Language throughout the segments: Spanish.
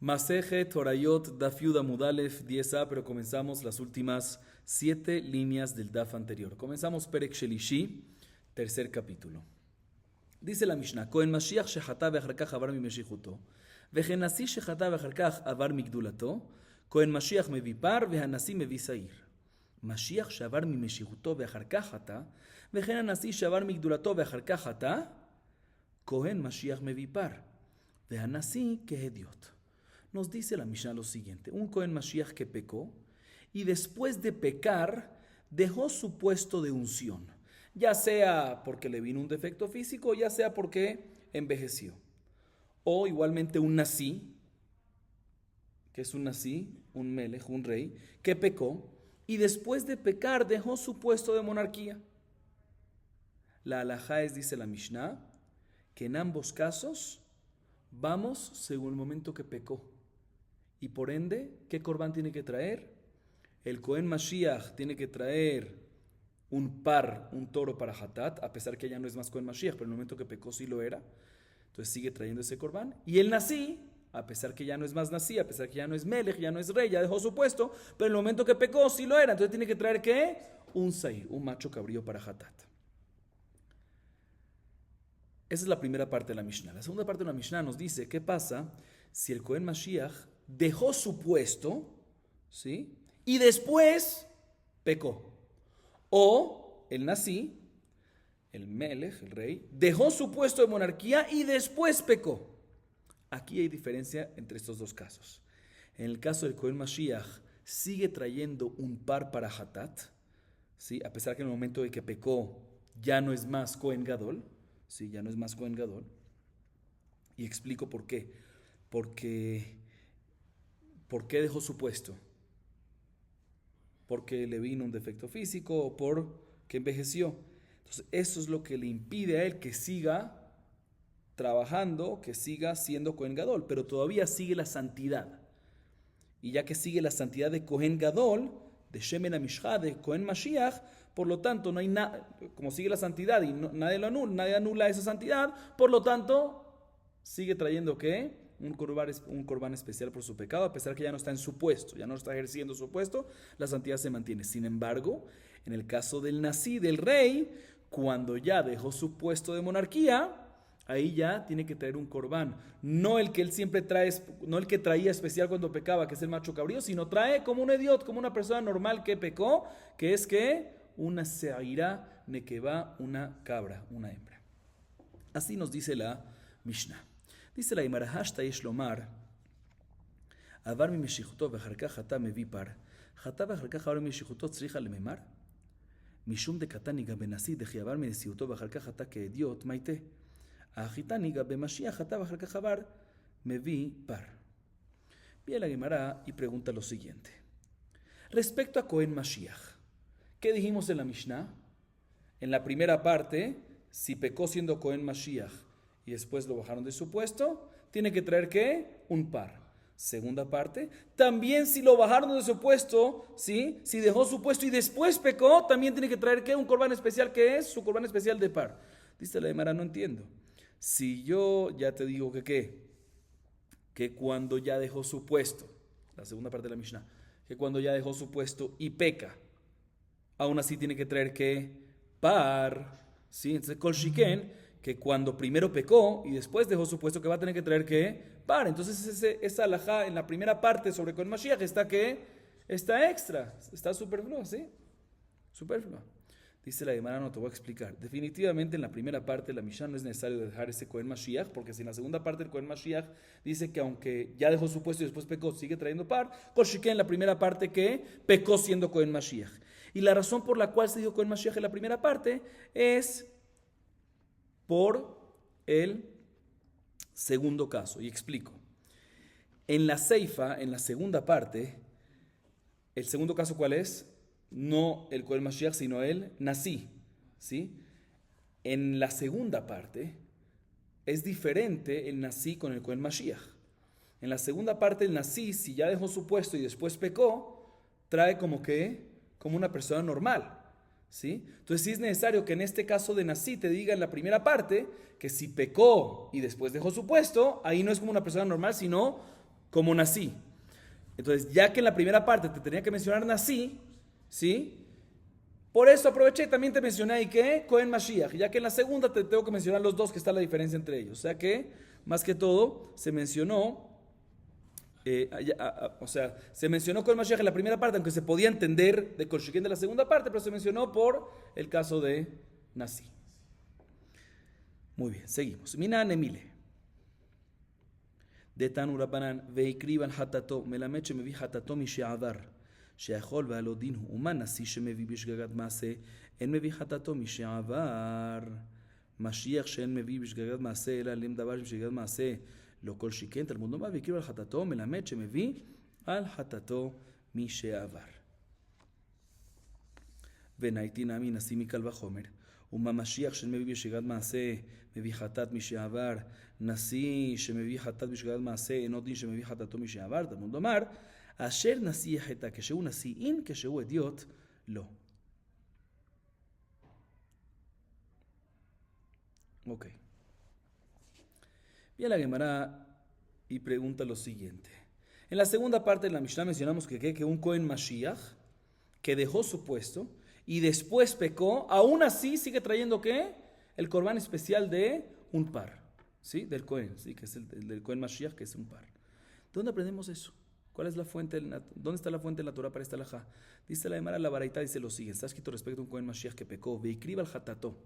Masejet Horayot Daf Yud Amud Aleph 10a, pero comenzamos las últimas 7 líneas del Daf anterior. Comenzamos Perek Shelishi, tercer capítulo. Dice la Mishnah: Kohen Mashiach shechata ve'achar kach avar mimeshichuto, vechen nasi shechata ve'achar kach avar migdulato, Kohen Mashiach mevi par ve'hanasi mevi sair. Mashiach shavar mimeshichuto ve'achar kach hata, vechen hanasi shavar migdulato ve'achar kach hata, Kohen Mashiach mevi par ve'hanasi kehediot. Nos dice la Mishnah lo siguiente: un Kohen Mashiach que pecó y después de pecar dejó su puesto de unción, ya sea porque le vino un defecto físico, ya sea porque envejeció. O igualmente un Nasi, que es un Nasi, un Melech, un rey, que pecó y después de pecar dejó su puesto de monarquía. La halajá es, dice la Mishnah, que en ambos casos vamos según el momento que pecó. Y por ende, ¿qué corbán tiene que traer? El Kohen Mashiach tiene que traer un par, un toro para Hatat, a pesar que ya no es más Kohen Mashiach, pero en el momento que pecó sí lo era. Entonces sigue trayendo ese corbán. Y el Nasi, a pesar que ya no es más Nasi, a pesar que ya no es Melech, ya no es rey, ya dejó su puesto, pero en el momento que pecó sí lo era. Entonces tiene que traer ¿qué? Un Sair, un macho cabrío para Hatat. Esa es la primera parte de la Mishnah. La segunda parte de la Mishnah nos dice: ¿qué pasa si el Kohen Mashiach dejó su puesto, ¿sí? Y después pecó? O el Nasi, el Melech, el rey, dejó su puesto de monarquía y después pecó. Aquí hay diferencia entre estos dos casos. En el caso del Kohen Mashiach, sigue trayendo un par para Hatat, ¿sí? A pesar que en el momento de que pecó ya no es más Kohen Gadol, ¿sí? Ya no es más Kohen Gadol. Y explico por qué. ¿Por qué dejó su puesto? ¿Porque le vino un defecto físico o porque envejeció? Entonces, eso es lo que le impide a él que siga trabajando, que siga siendo Kohen Gadol, pero todavía sigue la santidad. Y ya que sigue la santidad de Kohen Gadol, de Shemen HaMishcha, de Kohen Mashiach, por lo tanto, no hay nada, como sigue la santidad y nadie anula esa santidad, por lo tanto, sigue trayendo ¿qué? Un corbán especial por su pecado, a pesar que ya no está en su puesto, ya no está ejerciendo su puesto, la santidad se mantiene. Sin embargo, en el caso del Nasi, del rey, cuando ya dejó su puesto de monarquía, ahí ya tiene que traer un corbán, no el que él siempre trae, no el que traía especial cuando pecaba, que es el macho cabrío, sino trae como un idiot, como una persona normal que pecó, que es que una seirá nekevá, una cabra, una hembra. Así nos dice la Mishnah. Dice la Gemara: Hashta yesh lomar, avar mimeshichuto ve'achar kach hata mevi par, hata ve'achar kach avar mimeshichuto tzricha lememar, mishum dekatan niga benasi dechi avar minesiuto ve'achar kach hata keediot maite, ahita niga bemashiach hata ve'achar kach avar mevi par. Viene la Gemara y pregunta lo siguiente: respecto a Kohen Mashiach, ¿qué dijimos en la Mishnah? En la primera parte, si pecó siendo Kohen Mashiach y después lo bajaron de su puesto, tiene que traer ¿qué? Un par. Segunda parte, también si lo bajaron de su puesto, ¿sí? Si dejó su puesto y después pecó, también tiene que traer ¿qué? Un corbán especial, que es su corbán especial de par. Dice la Gemara: no entiendo. Si yo ya te digo que ¿qué? Que cuando ya dejó su puesto, la segunda parte de la Mishnah, que cuando ya dejó su puesto y peca, aún así tiene que traer ¿qué? Par, ¿sí? Entonces, kol shiken, que cuando primero pecó y después dejó su puesto, que va a tener que traer ¿qué? Par. Entonces esa halajá en la primera parte sobre Kohen Mashiach está ¿qué? Está extra, está superflua, ¿sí? Superflua. Dice la Gemara: no te voy a explicar. Definitivamente en la primera parte de la Mishnah no es necesario dejar ese Kohen Mashiach, porque si en la segunda parte del Kohen Mashiach dice que aunque ya dejó su puesto y después pecó, sigue trayendo par, kol shiken en la primera parte que pecó siendo Kohen Mashiach. Y la razón por la cual se dijo Kohen Mashiach en la primera parte es por el segundo caso. Y explico. En la Seifa, en la segunda parte, ¿el segundo caso cuál es? No el Kohen Mashiach, sino el Nasi, ¿sí? En la segunda parte es diferente el Nasi con el Kohen Mashiach. En la segunda parte el Nasi, si ya dejó su puesto y después pecó, trae como una persona normal, ¿sí? Entonces sí es necesario que en este caso de Nasi te diga en la primera parte que si pecó y después dejó su puesto, ahí no es como una persona normal, sino como nací. Entonces, ya que en la primera parte te tenía que mencionar nací, ¿sí? Por eso aproveché y también te mencioné ahí que Cohen Mashiach, ya que en la segunda te tengo que mencionar los dos, que está la diferencia entre ellos. O sea que, más que todo, se mencionó, se mencionó Cohen Mashiach en la primera parte, aunque se podía entender de Kol Sheken de la segunda parte, pero se mencionó por el caso de nací. Muy bien, seguimos. Minan Emile. De Tanu Rabbanan, Veikriban Hatato, Melamed Shemevi Hatato Mishe'avar, She'achol Ve'alo Dinhu, Uma Nasi Shemevi Bishgagat Maaseh, En Mevi Hatato Mishe'avar, Mashiach She'en Mevi Bishgagat Maaseh, Ela Lem Davar Bishgagat Maaseh, Lo Kol Shiken, Talmud Noma, Veikriban Hatato, Melamed Shemevi Al Hatato Mishe'avar. Venaitin Ami Nasi Mikal Vachomer. ומה משיח שמביא בשגרת מעשה, מביא חטאת משעבר, נשיא שמביא חטאת בשגרת מעשה, אינו דין שמביא חטאתו משעבר, תלמוד לומר, אשר נשיא יחטא כשהוא נשיאין, כשהוא אדיוט, לא. Ok. Viene la Gemara y pregunta lo siguiente. En la segunda parte de la Mishnah mencionamos que un Cohen Mashiach, que dejó su puesto, y después pecó, aún así sigue trayendo ¿qué? El corbán especial de un par, ¿sí? Del Cohen, ¿sí? Que es el del Cohen Mashiach, que es un par. ¿De dónde aprendemos eso? ¿Cuál es la fuente? ¿Dónde está la fuente de la Torah para esta halajá? Dice la Gemara, la Baraita dice lo siguiente, está escrito respecto a un Cohen Mashiach que pecó, veikriba al hatato.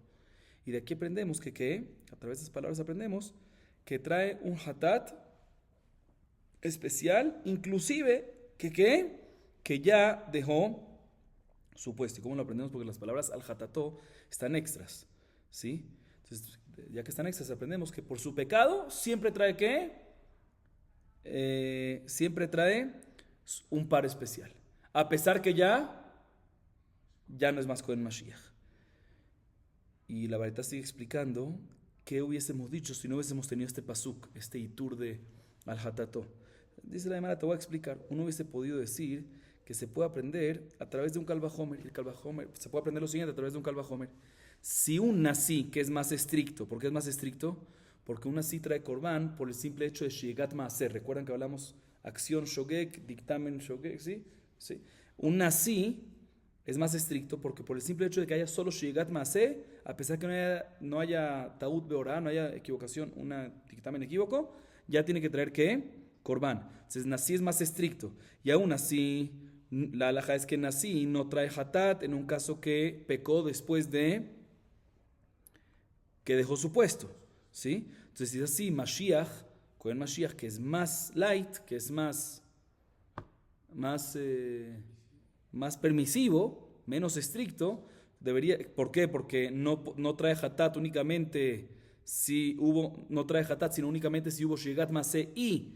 Y de aquí aprendemos que a través de esas palabras aprendemos que trae un hatat especial, inclusive que ya dejó su puesto. ¿Y cómo lo aprendemos? Porque las palabras al hatató están extras, ¿sí? Entonces, ya que están extras, aprendemos que por su pecado siempre trae siempre trae un par especial. A pesar que ya no es más Cohen Mashiach. Y la Baraita sigue explicando qué hubiésemos dicho si no hubiésemos tenido este pasuk, este itur de al hatató. Dice la Gemara, te voy a explicar. Uno hubiese podido decir que se puede aprender a través de un Kal Vachomer. El Kal Vachomer, se puede aprender lo siguiente a través de un Kal Vachomer. Si un Nasi, que es más estricto, ¿por qué es más estricto? Porque un Nasi trae Korban por el simple hecho de Shegat Maaser. ¿Recuerdan que hablamos acción Shogek, dictamen Shogek? ¿Sí? Sí. Un Nasi es más estricto porque por el simple hecho de que haya solo Shegat Maaser, a pesar que no haya Taut Beorá, no haya equivocación, un dictamen equívoco, ya tiene que traer ¿qué? Korban. Entonces Nasi es más estricto. Y aún así, la halajá es que Nasi no trae hatat en un caso que pecó después de que dejó su puesto, ¿sí? Entonces si es así, Mashiach, Cohen Mashiach, que es más light, que es más permisivo, menos estricto, ¿por qué? Porque no trae hatat únicamente no trae hatat, sino únicamente si hubo Shegat Maseh y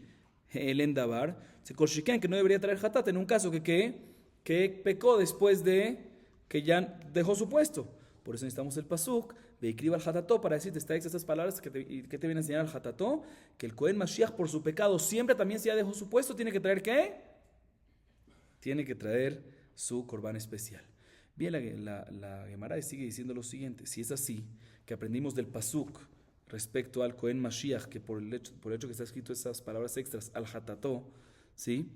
el endavar, se Kol-Shiken, que no debería traer hatat en un caso que pecó después de que ya dejó su puesto. Por eso necesitamos el pasuk de escriba al hatató para decirte estas palabras que te viene a enseñar al hatató, que el Cohen Mashiach por su pecado siempre también si ya dejó su puesto tiene que traer ¿qué? Tiene que traer su corbán especial. Bien, la Gemara sigue diciendo lo siguiente, si es así, que aprendimos del pasuk respecto al Cohen Mashiach, que por el hecho que está escrito esas palabras extras, al hatató, ¿sí?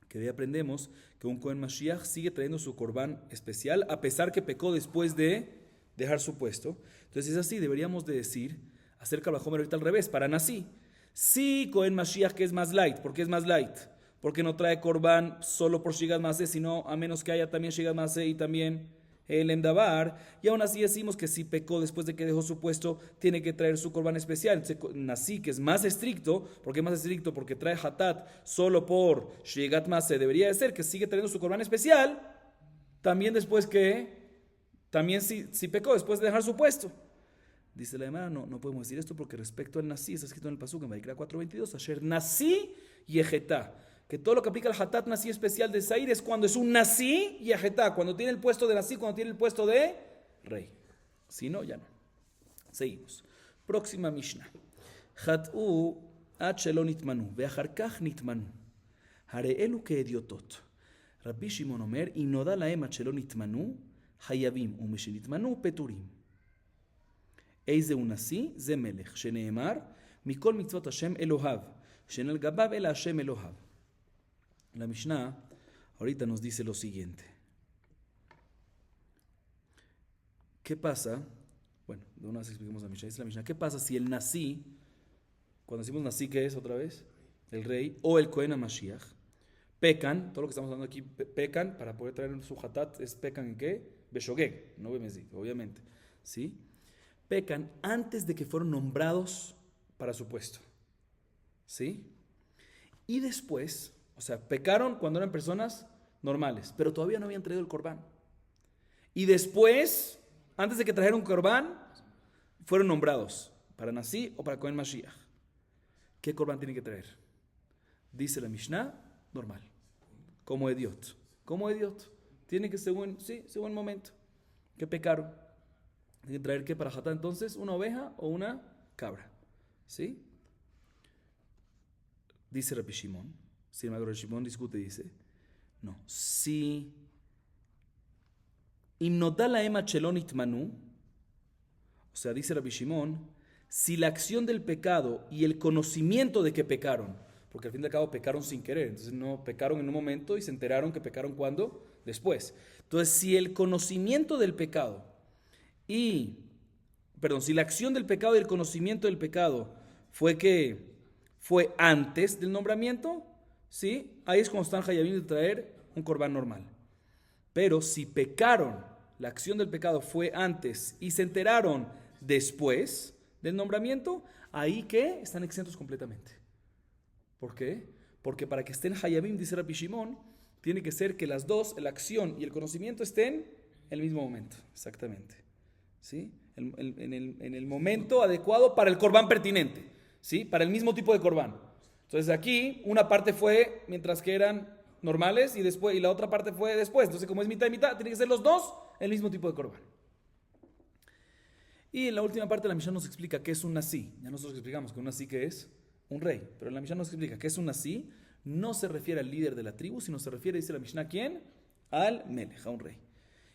Que de ahí aprendemos que un Cohen Mashiach sigue trayendo su corbán especial, a pesar que pecó después de dejar su puesto. Entonces, si es así, deberíamos de decir, acerca del Homer ahorita al revés, para Nasi. Sí, Cohen Mashiach que es más light. ¿Por qué es más light? Porque no trae corbán solo por Shigat Maseh, sino a menos que haya también Shigat Maseh y también el endavar, y aún así decimos que si pecó después de que dejó su puesto, tiene que traer su corbán especial. Entonces, Nasi, que es más estricto, ¿por qué más estricto? Porque trae hatat solo por Shegat Maseh, debería de ser que sigue trayendo su corbán especial, también después también si pecó después de dejar su puesto. Dice la Gemara, no podemos decir esto porque respecto al Nasi, está escrito en el pasuk en Vaikra 4:22, Asher Nasi Yehetá, que todo lo que aplica al hatat Nasi especial de Zair es cuando es un Nasi y Yehetá, cuando tiene el puesto de Nasi, cuando tiene el puesto de rey. Si no, ya no. Seguimos. Próxima Mishnah. Hat'u ad shelo nitmanu, ve'achar kach nitmanu. Hare elu ke'ediotot. Rabbi Shimon omer, אם נודע להם עד שלא נתמנו, חייבים, ומשנתמנו פטורים. איזה הוא נשיא? זה מלך, שנאמר, מכל מצוות השם אלוהיו, Shen el Gabab el Hashem Elohav. La Mishnah ahorita nos dice lo siguiente. ¿Qué pasa? Bueno, de una vez expliquemos la Mishnah. Dice la Mishnah, ¿qué pasa si el Nasi, cuando decimos Nasi, ¿qué es otra vez? El rey o el Kohen HaMashiach, pecan, todo lo que estamos hablando aquí, pecan, para poder traer su hatat, es pecan en qué? Beshogeg, no bemezi, obviamente. ¿Sí? Pecan antes de que fueron nombrados para su puesto. ¿Sí? Y después, o sea, pecaron cuando eran personas normales, pero todavía no habían traído el corbán. Y después, antes de que trajeran un corbán, fueron nombrados para Nasi o para Kohen Mashiach. ¿Qué corbán tienen que traer? Dice la Mishnah, normal, como idiot. Como idiot. Tiene que ser según momento. ¿Qué pecaron? Tienen que traer ¿qué para Hatá entonces? ¿Una oveja o una cabra? ¿Sí? Dice Rabbi Shimon. Sin embargo, Rabbi Shimon discute y dice, no, si Imnodala ema chelonit manu, o sea, dice Rabbi Shimon, si la acción del pecado y el conocimiento de que pecaron, porque al fin y al cabo pecaron sin querer, entonces no pecaron en un momento y se enteraron que pecaron ¿cuándo? Después. Entonces, si el conocimiento del pecado si la acción del pecado y el conocimiento del pecado fue antes del nombramiento, ¿sí? Ahí es cuando están hayabim de traer un corbán normal. Pero si pecaron, la acción del pecado fue antes y se enteraron después del nombramiento, ahí que están exentos completamente. ¿Por qué? Porque para que estén hayabim, dice Rabbi Shimon, tiene que ser que las dos, la acción y el conocimiento, estén en el mismo momento. Exactamente. ¿Sí? En el momento adecuado para el corbán pertinente. ¿Sí? Para el mismo tipo de corbán. Entonces aquí una parte fue mientras que eran normales y la otra parte fue después. Entonces como es mitad y mitad, tiene que ser los dos el mismo tipo de corbán. Y en la última parte la Mishnah nos explica qué es un Nasi. Ya nosotros explicamos que un Nasi que es un rey. Pero la Mishnah nos explica qué es un Nasi. No se refiere al líder de la tribu, sino se refiere, dice la Mishnah, ¿a quién? Al Melech, a un rey.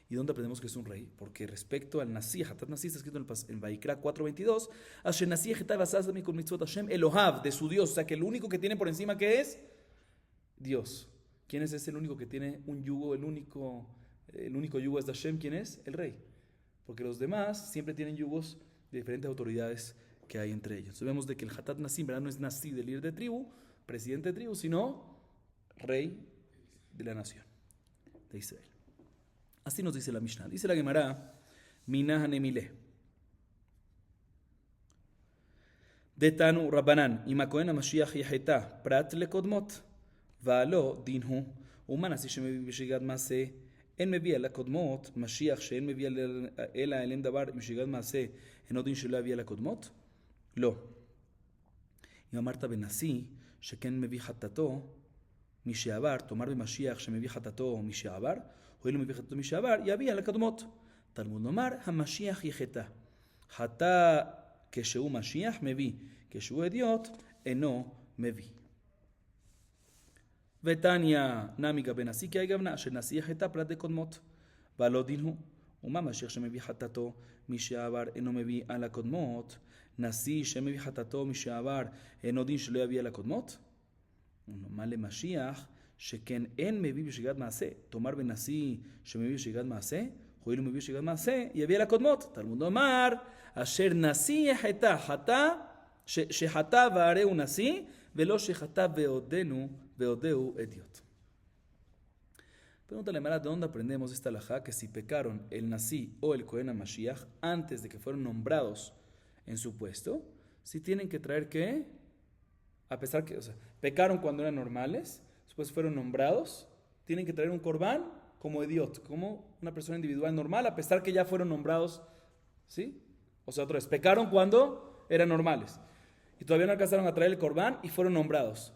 ¿Y dónde aprendemos que es un rey? Porque respecto al Nasi, Hatat Nasi está escrito en Vaikra 4:22, Asher Nasi Ejetav Asaz Mikol Mitzvot Hashem Elohav, de su Dios. O sea que el único que tiene por encima, ¿qué es? Dios. ¿Quién es el único que tiene un yugo? El único yugo es de Hashem. ¿Quién es? El rey. Porque los demás siempre tienen yugos de diferentes autoridades que hay entre ellos. Entonces vemos de que el Hatat Nasi, en verdad, no es Nasi del líder de tribu, presidente de tribu, sino rey de la nación de Israel. Así nos dice la Mishnah. Dice la Gemara, Minah Hanemile. Detanu Rabbanan, Imakoen HaMashiach Yeheta, Prat Lekodmot, Valo Dinhu, Umanasi Shemevi Bishigat Maseh, En Mevi Ala Kodmot, Mashiach She'en Mevi Ela Elem Davar Bishigat Maseh, En Odin Shelo Avi Ala Kodmot, Lo. אם אמרת בנשיא שכן מביא חטאתו משעבר, תאמר במשיח שמביא חטאתו משעבר, הואיל ומביא חטאתו משעבר, יביא על הקדמות. תלמוד נאמר, המשיח יחטא. חטא כשהוא משיח מביא, כשהוא אדיוט אינו מביא. ותניא נמי גבי נשיא כי גבנה, שנשיא יחטא פרט לקודמות. ולא דין הוא. ומה משיח שמביא חטאתו משעבר אינו מביא על הקודמות, נשיא שמביא חטאתו משעבר אינו דין שלא יביא על הקודמות? מה למשיח שכן אין מביא בשגגת מעשה, תאמר בנשיא שמביא בשגגת מעשה, הואיל ומביא בשגגת מעשה, יביא על הקודמות. תלמוד לומר, אשר נשיא יחטא, שחטא והרהו נשיא, ולא שחטא ועודהו אדיוט. Pregúntale a Mara, ¿de dónde aprendemos esta halajá? Que si pecaron el Nasi o el Kohen HaMashiach antes de que fueron nombrados en su puesto, si tienen que traer ¿qué? A pesar que, pecaron cuando eran normales, después fueron nombrados, tienen que traer un corbán como idiot, como una persona individual normal, a pesar que ya fueron nombrados, ¿sí? O sea, otra vez, pecaron cuando eran normales y todavía no alcanzaron a traer el corbán y fueron nombrados.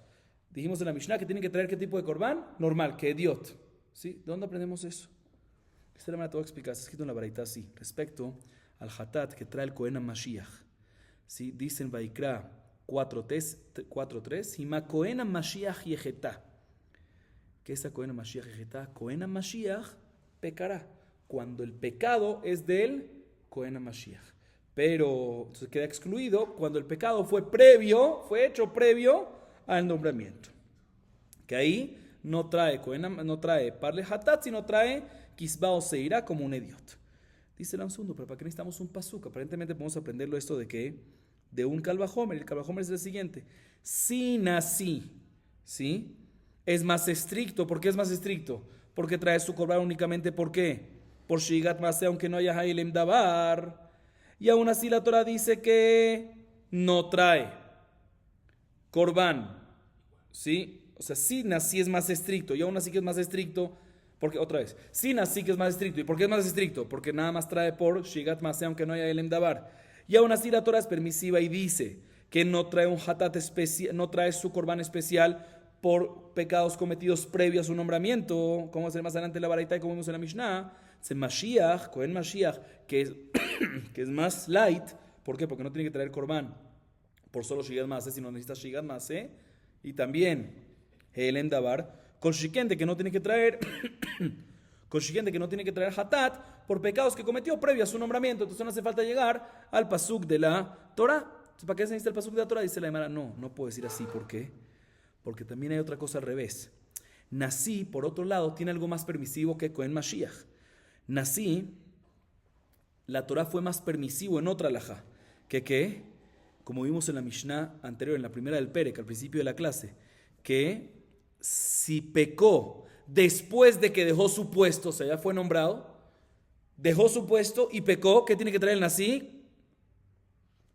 Dijimos en la Mishnah que tienen que traer ¿qué tipo de corbán? Normal, que idiot. ¿Sí? ¿De dónde aprendemos eso? Esta manera te voy a explicar. Está escrito en la Baraita así. Respecto al Hatat que trae el Kohen HaMashiach. ¿Sí? Dice en Vaikra 4:3. Hima Kohen HaMashiach Yeheta. ¿Qué es Kohen HaMashiach Yeheta? Kohen HaMashiach pecará. Cuando el pecado es del Kohen HaMashiach. Pero se queda excluido cuando el pecado fue hecho previo al nombramiento. Que ahí no trae parle hatat, sino trae kisba o seirá como un idiot. Dice el Ansundo, pero ¿para qué necesitamos un pasuk? Aparentemente podemos aprenderlo esto de que de un Kalvajomer. El Kalvajomer es el siguiente: si nací, ¿sí? Es más estricto. ¿Por qué es más estricto? Porque trae su korban únicamente, ¿por qué? Por shigat maseh, aunque no haya hailem davar. Y aún así la Torah dice que no trae korban, ¿sí? O sea, si nací es más estricto, y aún así que es más estricto, porque otra vez, si nací que es más estricto. ¿Y por qué es más estricto? Porque nada más trae por shigat maseh, aunque no haya hailem davar. Y aún así la Torah es permisiva y dice que no trae un hatat especial, no trae su korban especial por pecados cometidos previo a su nombramiento, como es más adelante en la Baraita y como vimos en la Mishnah. Se Mashiach, Cohen Mashiach, que es más light. ¿Por qué? Porque no tiene que traer korban por solo shigat maseh, sino necesita shigat maseh y también Helem davar, con shiken de que no tiene que traer con shiken de que no tiene que traer hatat por pecados que cometió previo a su nombramiento. Entonces no hace falta llegar al pasuk de la Torah. Entonces, ¿para qué se necesita el pasuk de la Torah? Dice la Gemara, no puedo decir así. ¿Por qué? Porque también hay otra cosa al revés. Nací, por otro lado, tiene algo más permisivo que Cohen Mashiach. Nací, la Torah fue más permisivo en otra halajá. ¿Qué? Como vimos en la Mishnah anterior, en la primera del Perek, al principio de la clase, que si pecó después de que dejó su puesto, o sea, ya fue nombrado, dejó su puesto y pecó, ¿qué tiene que traer el nací?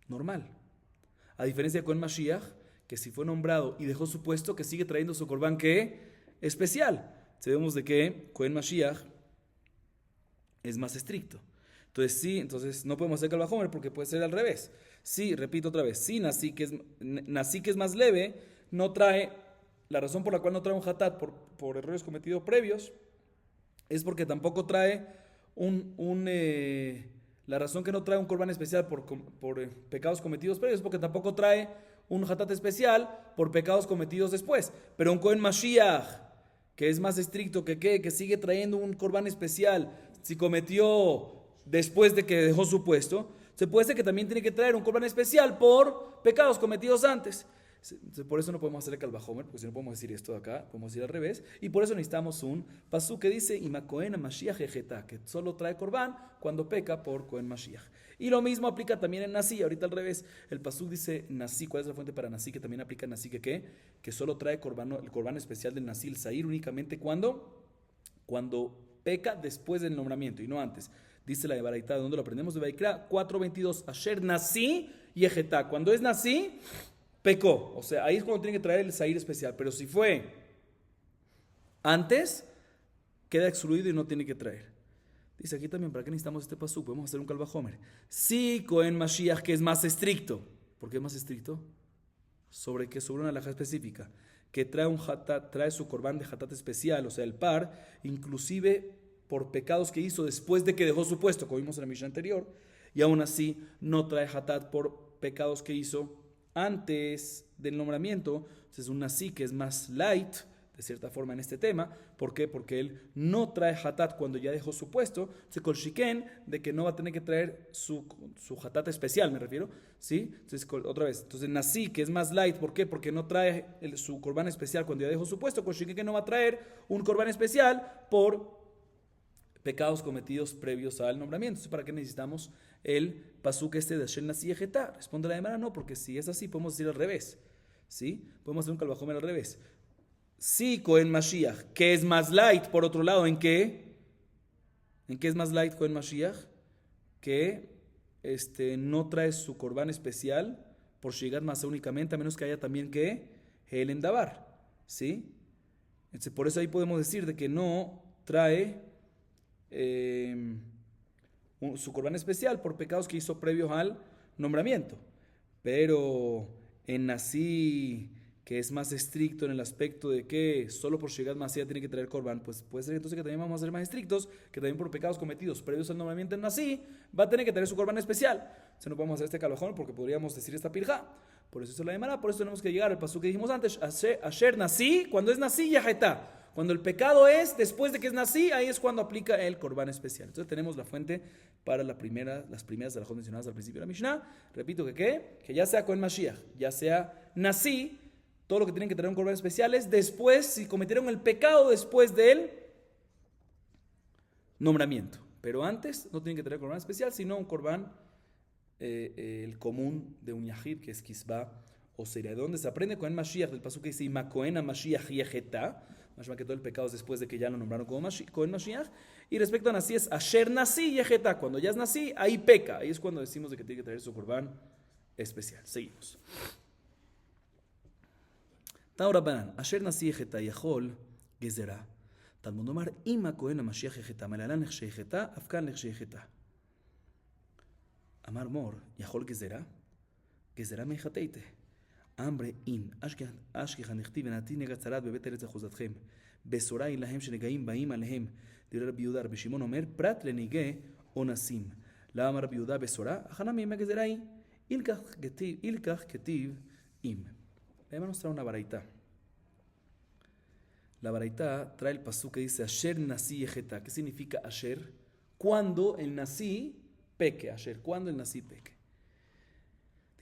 Normal. A diferencia de Cohen Mashiach, que si fue nombrado y dejó su puesto, que sigue trayendo su corbán, ¿qué? Especial. Sabemos de que Cohen Mashiach es más estricto. Entonces sí, entonces no podemos hacer Kalvajomer porque puede ser al revés. Sí, repito otra vez, sí, nací que es más leve, no trae, la razón por la cual no trae un hatat por errores cometidos previos, es porque tampoco trae la razón que no trae un corbán especial por pecados cometidos previos es porque tampoco trae un hatat especial por pecados cometidos después. Pero un Cohen Mashiach, que es más estricto que sigue trayendo un corbán especial si cometió después de que dejó su puesto, se puede ser que también tiene que traer un corbán especial por pecados cometidos antes. Por eso no podemos hacer el Kalvajomer, porque si no podemos decir esto de acá, podemos decir al revés, y por eso necesitamos un pasú que dice Imakohen Mashiach Ejeta, que solo trae corbán cuando peca por Cohen Mashiach. Y lo mismo aplica también en Nací, ahorita al revés, el pasú dice Nací. ¿Cuál es la fuente para Nací? Que también aplica en Nací, que solo trae el corbán especial del Nací, el Sair, únicamente cuando peca después del nombramiento y no antes. Dice la de Baraita, ¿dónde lo aprendemos? De Vaikra 4:22, Asher Nací y Ejeta. Cuando es Nací, pecó. O sea, ahí es cuando tiene que traer el Sair especial. Pero si fue antes, queda excluido y no tiene que traer. Dice aquí también, ¿para qué necesitamos este pasú? Podemos hacer un Kalvajomer. Sí, Cohen Mashiach, que es más estricto. ¿Por qué es más estricto? Sobre una halajá específica. Que trae su corbán de hatat especial, o sea, el par, inclusive por pecados que hizo después de que dejó su puesto, como vimos en la Mishnah anterior, y aún así no trae hatat por pecados que hizo antes del nombramiento. Entonces un nací que es más light, de cierta forma, en este tema. ¿Por qué? Porque él no trae hatat cuando ya dejó su puesto. Se colchiquen de que no va a tener que traer su hatat especial, me refiero, ¿sí? Entonces, otra vez, entonces nací que es más light. ¿Por qué? Porque no trae su corbán especial cuando ya dejó su puesto. Colchiquen que no va a traer un corbán especial por pecados cometidos previos al nombramiento. Entonces, ¿para qué necesitamos el pasuk de Asher Nací Ejeta? Responde la demanda, no, porque si es así, podemos decir al revés, ¿sí? Podemos hacer un Kalvajomer al revés. Sí, Cohen Mashiach, que es más light, por otro lado, ¿en qué? ¿En qué es más light Cohen Mashiach? Que no trae su corbán especial por shigat maseh únicamente, a menos que haya también que Helem davar, ¿sí? Entonces, por eso ahí podemos decir de que no trae su corbán especial por pecados que hizo previos al nombramiento. Pero en Nací, que es más estricto en el aspecto de que solo por shigat maseh tiene que traer corbán, pues puede ser entonces que también vamos a ser más estrictos, que también por pecados cometidos previos al nombramiento en Nací va a tener que traer su corbán especial. O sea, no podemos hacer este Kalvajomer porque podríamos decir esta pirja. Por eso se la llamará, por eso tenemos que llegar al pasú que dijimos antes, Asher Nací, cuando es Nací ya está. Cuando el pecado es después de que es nací, ahí es cuando aplica el corbán especial. Entonces tenemos la fuente para las primeras de las mencionadas al principio de la Mishnah. Repito que ya sea Cohen Mashiach, ya sea nací, Todo lo que tienen que traer un corbán especial es después, si cometieron el pecado después del nombramiento. Pero antes no tienen que traer corbán especial, sino un corbán el común de un yahid, que es kisba o seria. ¿De dónde se aprende? Con el Mashiach, del pasuk que dice Ima Kohen Mashiach Yeheta, más que todo el pecado es después de que ya lo nombraron como Kohen Mashiach. Y respecto a Nasi es Asher Nasi Yeheta, cuando ya es Nasi, ahí peca, ahí es cuando decimos de que tiene que traer su corbán especial. Seguimos. Taura Banan, Asher Nasi Yeheta Yahol Gezerah. Talmud Omar, Ima Kohen Mashiach Yeheta, Melalan Lech Yeheta, Afkan Lech Yeheta. Amar Mor, Yahol Gezerah, Gezerah Mejateite. Ambre in, Ashkech הנכתיב ונעתי נגע צרת בבית ארץ אחוזתכם, בשורה היא להם שנגעים באים עליהם. דברי רבי יהודה, רבי שמעון אומר, פרט לנגעי אונסים. למה אמר רבי יהודה בשורה? הכנה מימי גזירה היא, אילקח כתיב im. Además nos trae una baraita. La baraita trae el pasuk que dice Asher Nasi Yeheta. ¿Qué significa Asher? Cuando el Nasi peque. Asher, cuando el Nasi peque.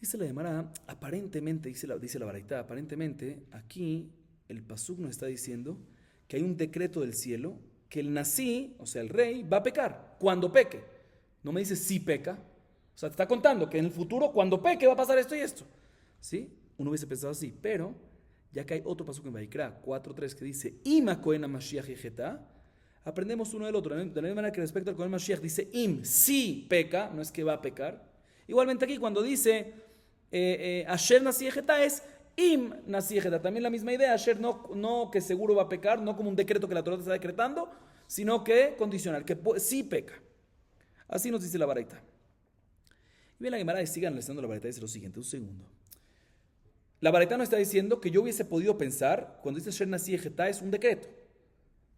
Dice la Gemara, aparentemente, dice la baraita, aparentemente aquí el pasuk nos está diciendo que hay un decreto del cielo que el Nasi, o sea el rey, va a pecar cuando peque. No me dice si peca. O sea, te está contando que en el futuro, cuando peque, va a pasar esto y esto. ¿Sí? Uno hubiese pensado así, pero ya que hay otro pasuk en Vaikra 4.3 que dice Ima Kohen Mashiach Yeheta, aprendemos uno del otro. De la misma manera que respecto al Kohen Mashiach dice Im, si peca, no es que va a pecar. Igualmente aquí cuando dice Asher Nasi Yeheta es Im Nasi Yeheta. También la misma idea, Asher no que seguro va a pecar, no como un decreto que la Torah te está decretando, sino que condicional, que sí peca. Así nos dice la baraita. Y bien la Gemara sigue analizando la baraita, dice lo siguiente, un segundo. La baraita nos está diciendo que yo hubiese podido pensar, cuando dice Asher Nasi Yeheta es un decreto,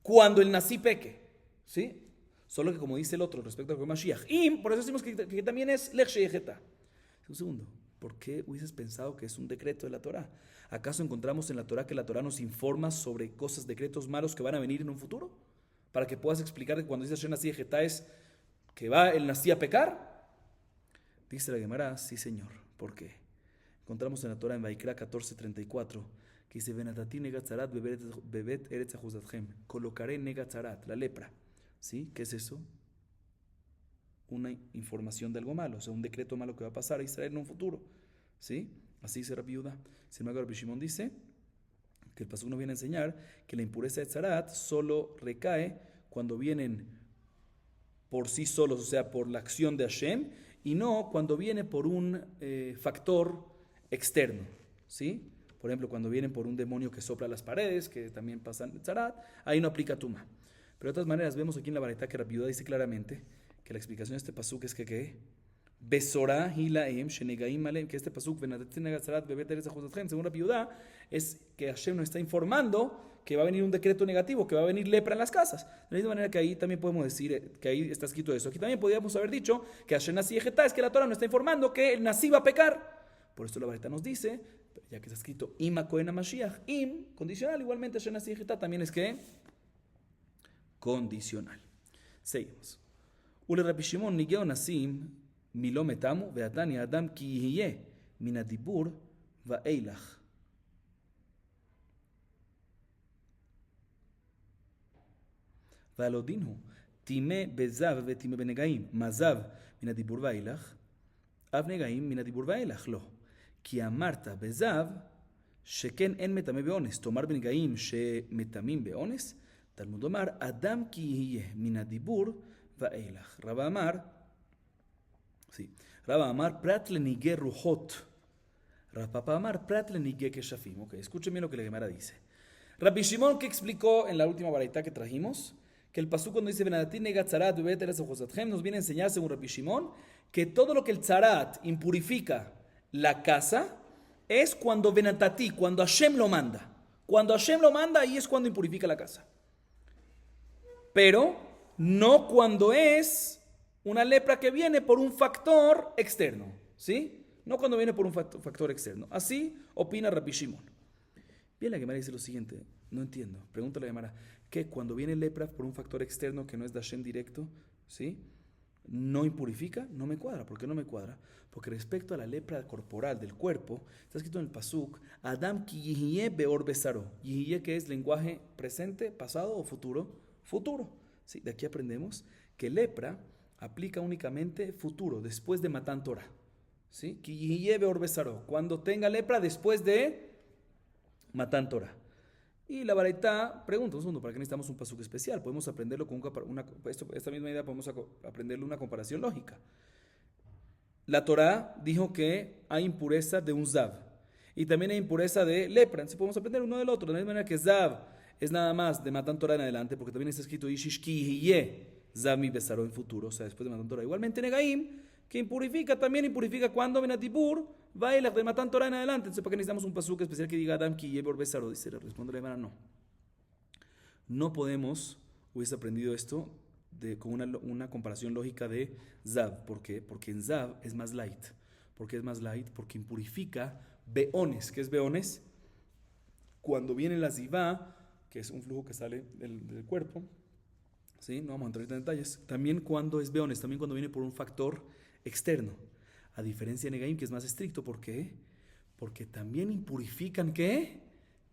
cuando el Nasi peque, ¿sí? Solo que como dice el otro respecto al Mashiach, Im, por eso decimos que también es Lech Yeheta. Un segundo. ¿Por qué hubieses pensado que es un decreto de la Torah? ¿Acaso encontramos en la Torah que la Torah nos informa sobre cosas, decretos malos que van a venir en un futuro? Para que puedas explicar que cuando dice Asher Nasi Yeheta es que va el Nasi a pecar. Dice la Gemara, sí señor. ¿Por qué? Encontramos en la Torah en Vaikra 14:34 que dice Venatati negatzarat bebet eretz achuzatchem. Colocaré negatzarat, la lepra. ¿Sí? ¿Qué es eso? Una información de algo malo, o sea, un decreto malo que va a pasar a Israel en un futuro. ¿Sí? Así dice Rabbi Yehuda. Sin embargo, Rabbi Shimon dice que el pasuk nos viene a enseñar que la impureza de Tzarat solo recae cuando vienen por sí solos, o sea, por la acción de Hashem, y no cuando viene por un factor externo. ¿Sí? Por ejemplo, cuando vienen por un demonio que sopla las paredes, que también pasan Tzarat, ahí no aplica Tuma. Pero de todas maneras, vemos aquí en la baraita que Rabbi Yehuda dice claramente que la explicación de este pasuk es que Besorah hilaem shenegaim alem, que este pasuk según Rabbi Yehuda es que Hashem nos está informando que va a venir un decreto negativo, que va a venir lepra en las casas. De la misma manera que ahí también podemos decir que ahí está escrito eso. Aquí también podríamos haber dicho que Hashem Nasi Yeheta es que la Torah nos está informando que el Nasi va a pecar. Por esto la baraita nos dice, ya que está escrito Ima Kohen Mashiach, Im, condicional, igualmente Hashem Nasi Yeheta también es que condicional. Seguimos. Ule Rabbi Shimon nigeo nasim milo metamu ve'atani adam ki yihye min adibur va'eilach. Ve'alodinhu time bezav ve'time benegaim mazav min adibur va'eilach av negaim min adibur va'eilach lo ki amarta bezav sheken en metame beones tomar benegaim shemetamim beones Talmud Omar adam ki yihye min adibur Vaelach. Rabba Amar, prat le nige ruhot. Rabba Amar, prat le nige keshafim. Ok, escuchen bien lo que la Gemara dice. Rabbi Shimon, que explicó en la última baraita que trajimos, que el pasuk cuando dice Benadati nega tzarat bebet eretz achuzatchem, nos viene a enseñar, según Rabbi Shimon, que todo lo que el tzarat impurifica la casa es cuando Benatati, cuando Hashem lo manda. Cuando Hashem lo manda, ahí es cuando impurifica la casa. Pero no cuando es una lepra que viene por un factor externo, ¿sí? No cuando viene por un factor externo. Así opina Rabbi Shimon. Bien, la Gemara dice lo siguiente, no entiendo. Pregúntale a la Gemara, ¿qué? Cuando viene lepra por un factor externo que no es de Hashem directo, ¿sí? no impurifica, no me cuadra. ¿Por qué no me cuadra? Porque respecto a la lepra corporal del cuerpo, está escrito en el pasuk, Adam ki yihye beor besaro. Yihye, que es lenguaje presente, pasado o futuro. Futuro. ¿Sí? De aquí aprendemos que lepra aplica únicamente futuro, después de Matan Torah. ¿Sí? Ki yihye beor besaro. Cuando tenga lepra después de Matan Torah. Y la Baraitá pregunta, un segundo, ¿para qué necesitamos un pasuk especial? Podemos aprenderlo con esta misma idea, podemos aprenderlo una comparación lógica. La Torá dijo que hay impureza de un zav y también hay impureza de lepra. Entonces podemos aprender uno del otro. De la misma manera que zav es nada más de Matan Torah en adelante, porque también está escrito Yishishki hiye zav mi besaro en futuro, o sea, después de Matan Torah. Igualmente Negaim, que impurifica, también impurifica cuando Benatipur va el de Matan Torah en adelante. Entonces, ¿para qué necesitamos un pasuk especial que diga Adam ki hiye beor besaro? Dice, le responde la hermana, no. No podemos, hubiese aprendido esto con una comparación lógica de Zav. ¿Por qué? Porque en Zav es más light. ¿Por qué es más light? Porque impurifica beones. ¿Qué es beones? Cuando viene la zivá, que es un flujo que sale del cuerpo, ¿sí? No vamos a entrar en detalles. También cuando es beones, también cuando viene por un factor externo. A diferencia de Negaim, que es más estricto. ¿Por qué? Porque también impurifican, ¿qué?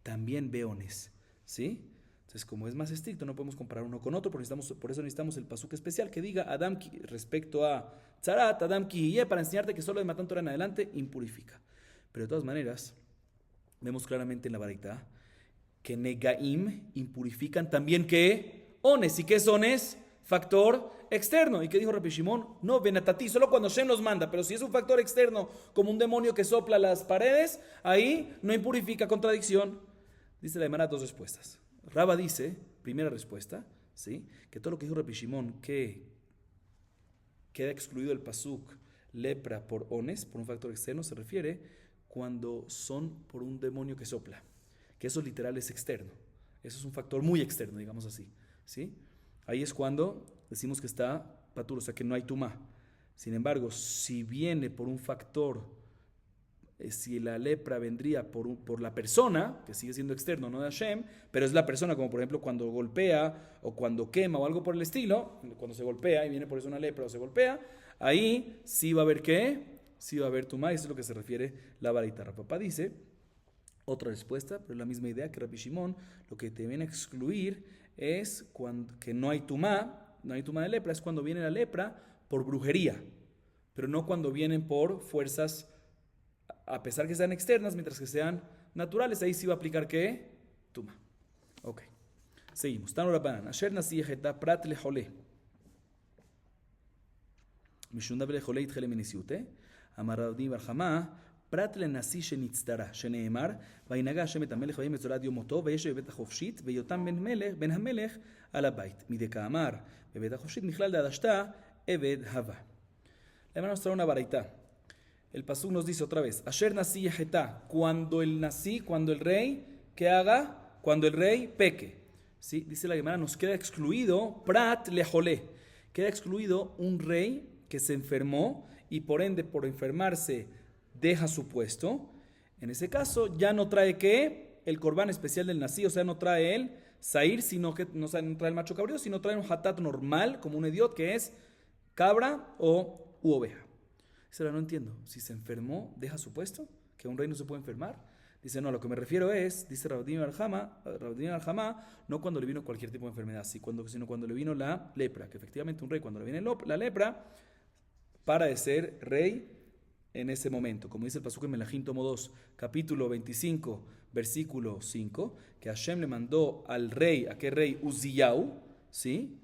También beones. ¿Sí? Entonces, como es más estricto, no podemos comparar uno con otro, por eso necesitamos el pasuk especial que diga Adam ki, respecto a Tzarat, Adam ki hiye, para enseñarte que solo de Matan Torah en adelante impurifica. Pero de todas maneras, vemos claramente en la Baraitá que Negaim impurifican también que ones. ¿Y qué es ones? Factor externo. ¿Y qué dijo Rabbi Shimon? No, benatati, solo cuando Shem los manda, pero si es un factor externo, como un demonio que sopla las paredes, ahí no impurifica, contradicción. Dice la Gemara dos respuestas. Raba dice, primera respuesta, ¿sí? Que todo lo que dijo Rabbi Shimon, que queda excluido el pasuk lepra por ones, por un factor externo, se refiere cuando son por un demonio que sopla, que eso literal es externo, eso es un factor muy externo, digamos así, ¿sí? Ahí es cuando decimos que está patur, o sea que no hay tumá. Sin embargo, si viene por un factor, si la lepra vendría por la persona, que sigue siendo externo, no de Hashem, pero es la persona, como por ejemplo cuando golpea o cuando quema o algo por el estilo, cuando se golpea y viene por eso una lepra o se golpea, ahí sí va a haber ¿qué? Sí va a haber tumá, eso es lo que se refiere la Baraitá. Papá dice, otra respuesta, pero la misma idea que Rabbi Shimon, lo que te viene a excluir es que no hay tumá de lepra, es cuando viene la lepra por brujería, pero no cuando vienen por fuerzas, a pesar que sean externas, mientras que sean naturales, ahí sí va a aplicar ¿qué? Tuma. Ok. Seguimos. Tano Rabbanan. Asher nasi yecheta prat lejole. Mishunda belejole itchele minisiute. Amar Rabbi bar Chama, prat lenasi shenitztara. Sheneemar, vainaga Hashem et hamelech vayim betzorat yomoto, vayeshev bebet hachofshit, veyotam ben hamelech al habayit. Mideka amar, bebet hachofshit michlal de adashta, eved hava. Le van a mostrar una baraitá. El pasuk nos dice otra vez, Asher nasi yahetá, cuando el rey, ¿qué haga? Cuando el rey peque. ¿Sí? Dice la Gemara, nos queda excluido, prat lejolé, queda excluido un rey que se enfermó y por ende, por enfermarse, deja su puesto. En ese caso, ya no trae ¿qué? El corbán especial del nasi, o sea, no trae el sair, sino que no trae el macho cabrío, sino trae un hatat normal, como un idiot, que es cabra u oveja. Dice, no entiendo, si se enfermó, deja su puesto, que un rey no se puede enfermar. Dice, no, a lo que me refiero es, dice Rabdin al-Hama, no cuando le vino cualquier tipo de enfermedad, sino cuando le vino la lepra, que efectivamente un rey cuando le viene la lepra, para de ser rey en ese momento. Como dice el pasuk en Melahim tomo 2, capítulo 25, versículo 5, que Hashem le mandó al rey, ¿a qué rey? Uzziyahu, ¿sí?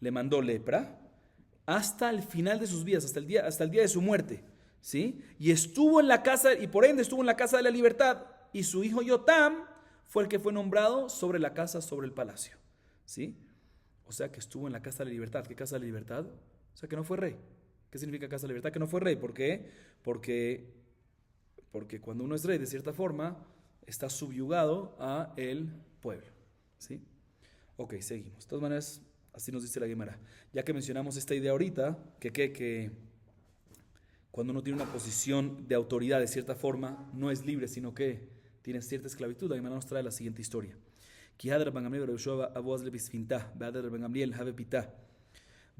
Le mandó lepra, hasta el final de sus vidas, hasta el día de su muerte, ¿sí? Y estuvo en la casa, y por ende estuvo en la casa de la libertad, y su hijo Yotam fue el que fue nombrado sobre la casa, sobre el palacio, ¿sí? O sea que estuvo en la casa de la libertad. ¿Qué casa de la libertad? O sea que no fue rey. ¿Qué significa casa de la libertad? Que no fue rey. ¿Por qué? Porque cuando uno es rey, de cierta forma, está subyugado a el pueblo, ¿sí? Ok, seguimos. De todas maneras, así nos dice la Gemara. Ya que mencionamos esta idea ahorita, que cuando uno tiene una posición de autoridad de cierta forma, no es libre, sino que tiene cierta esclavitud, la Gemara nos trae la siguiente historia.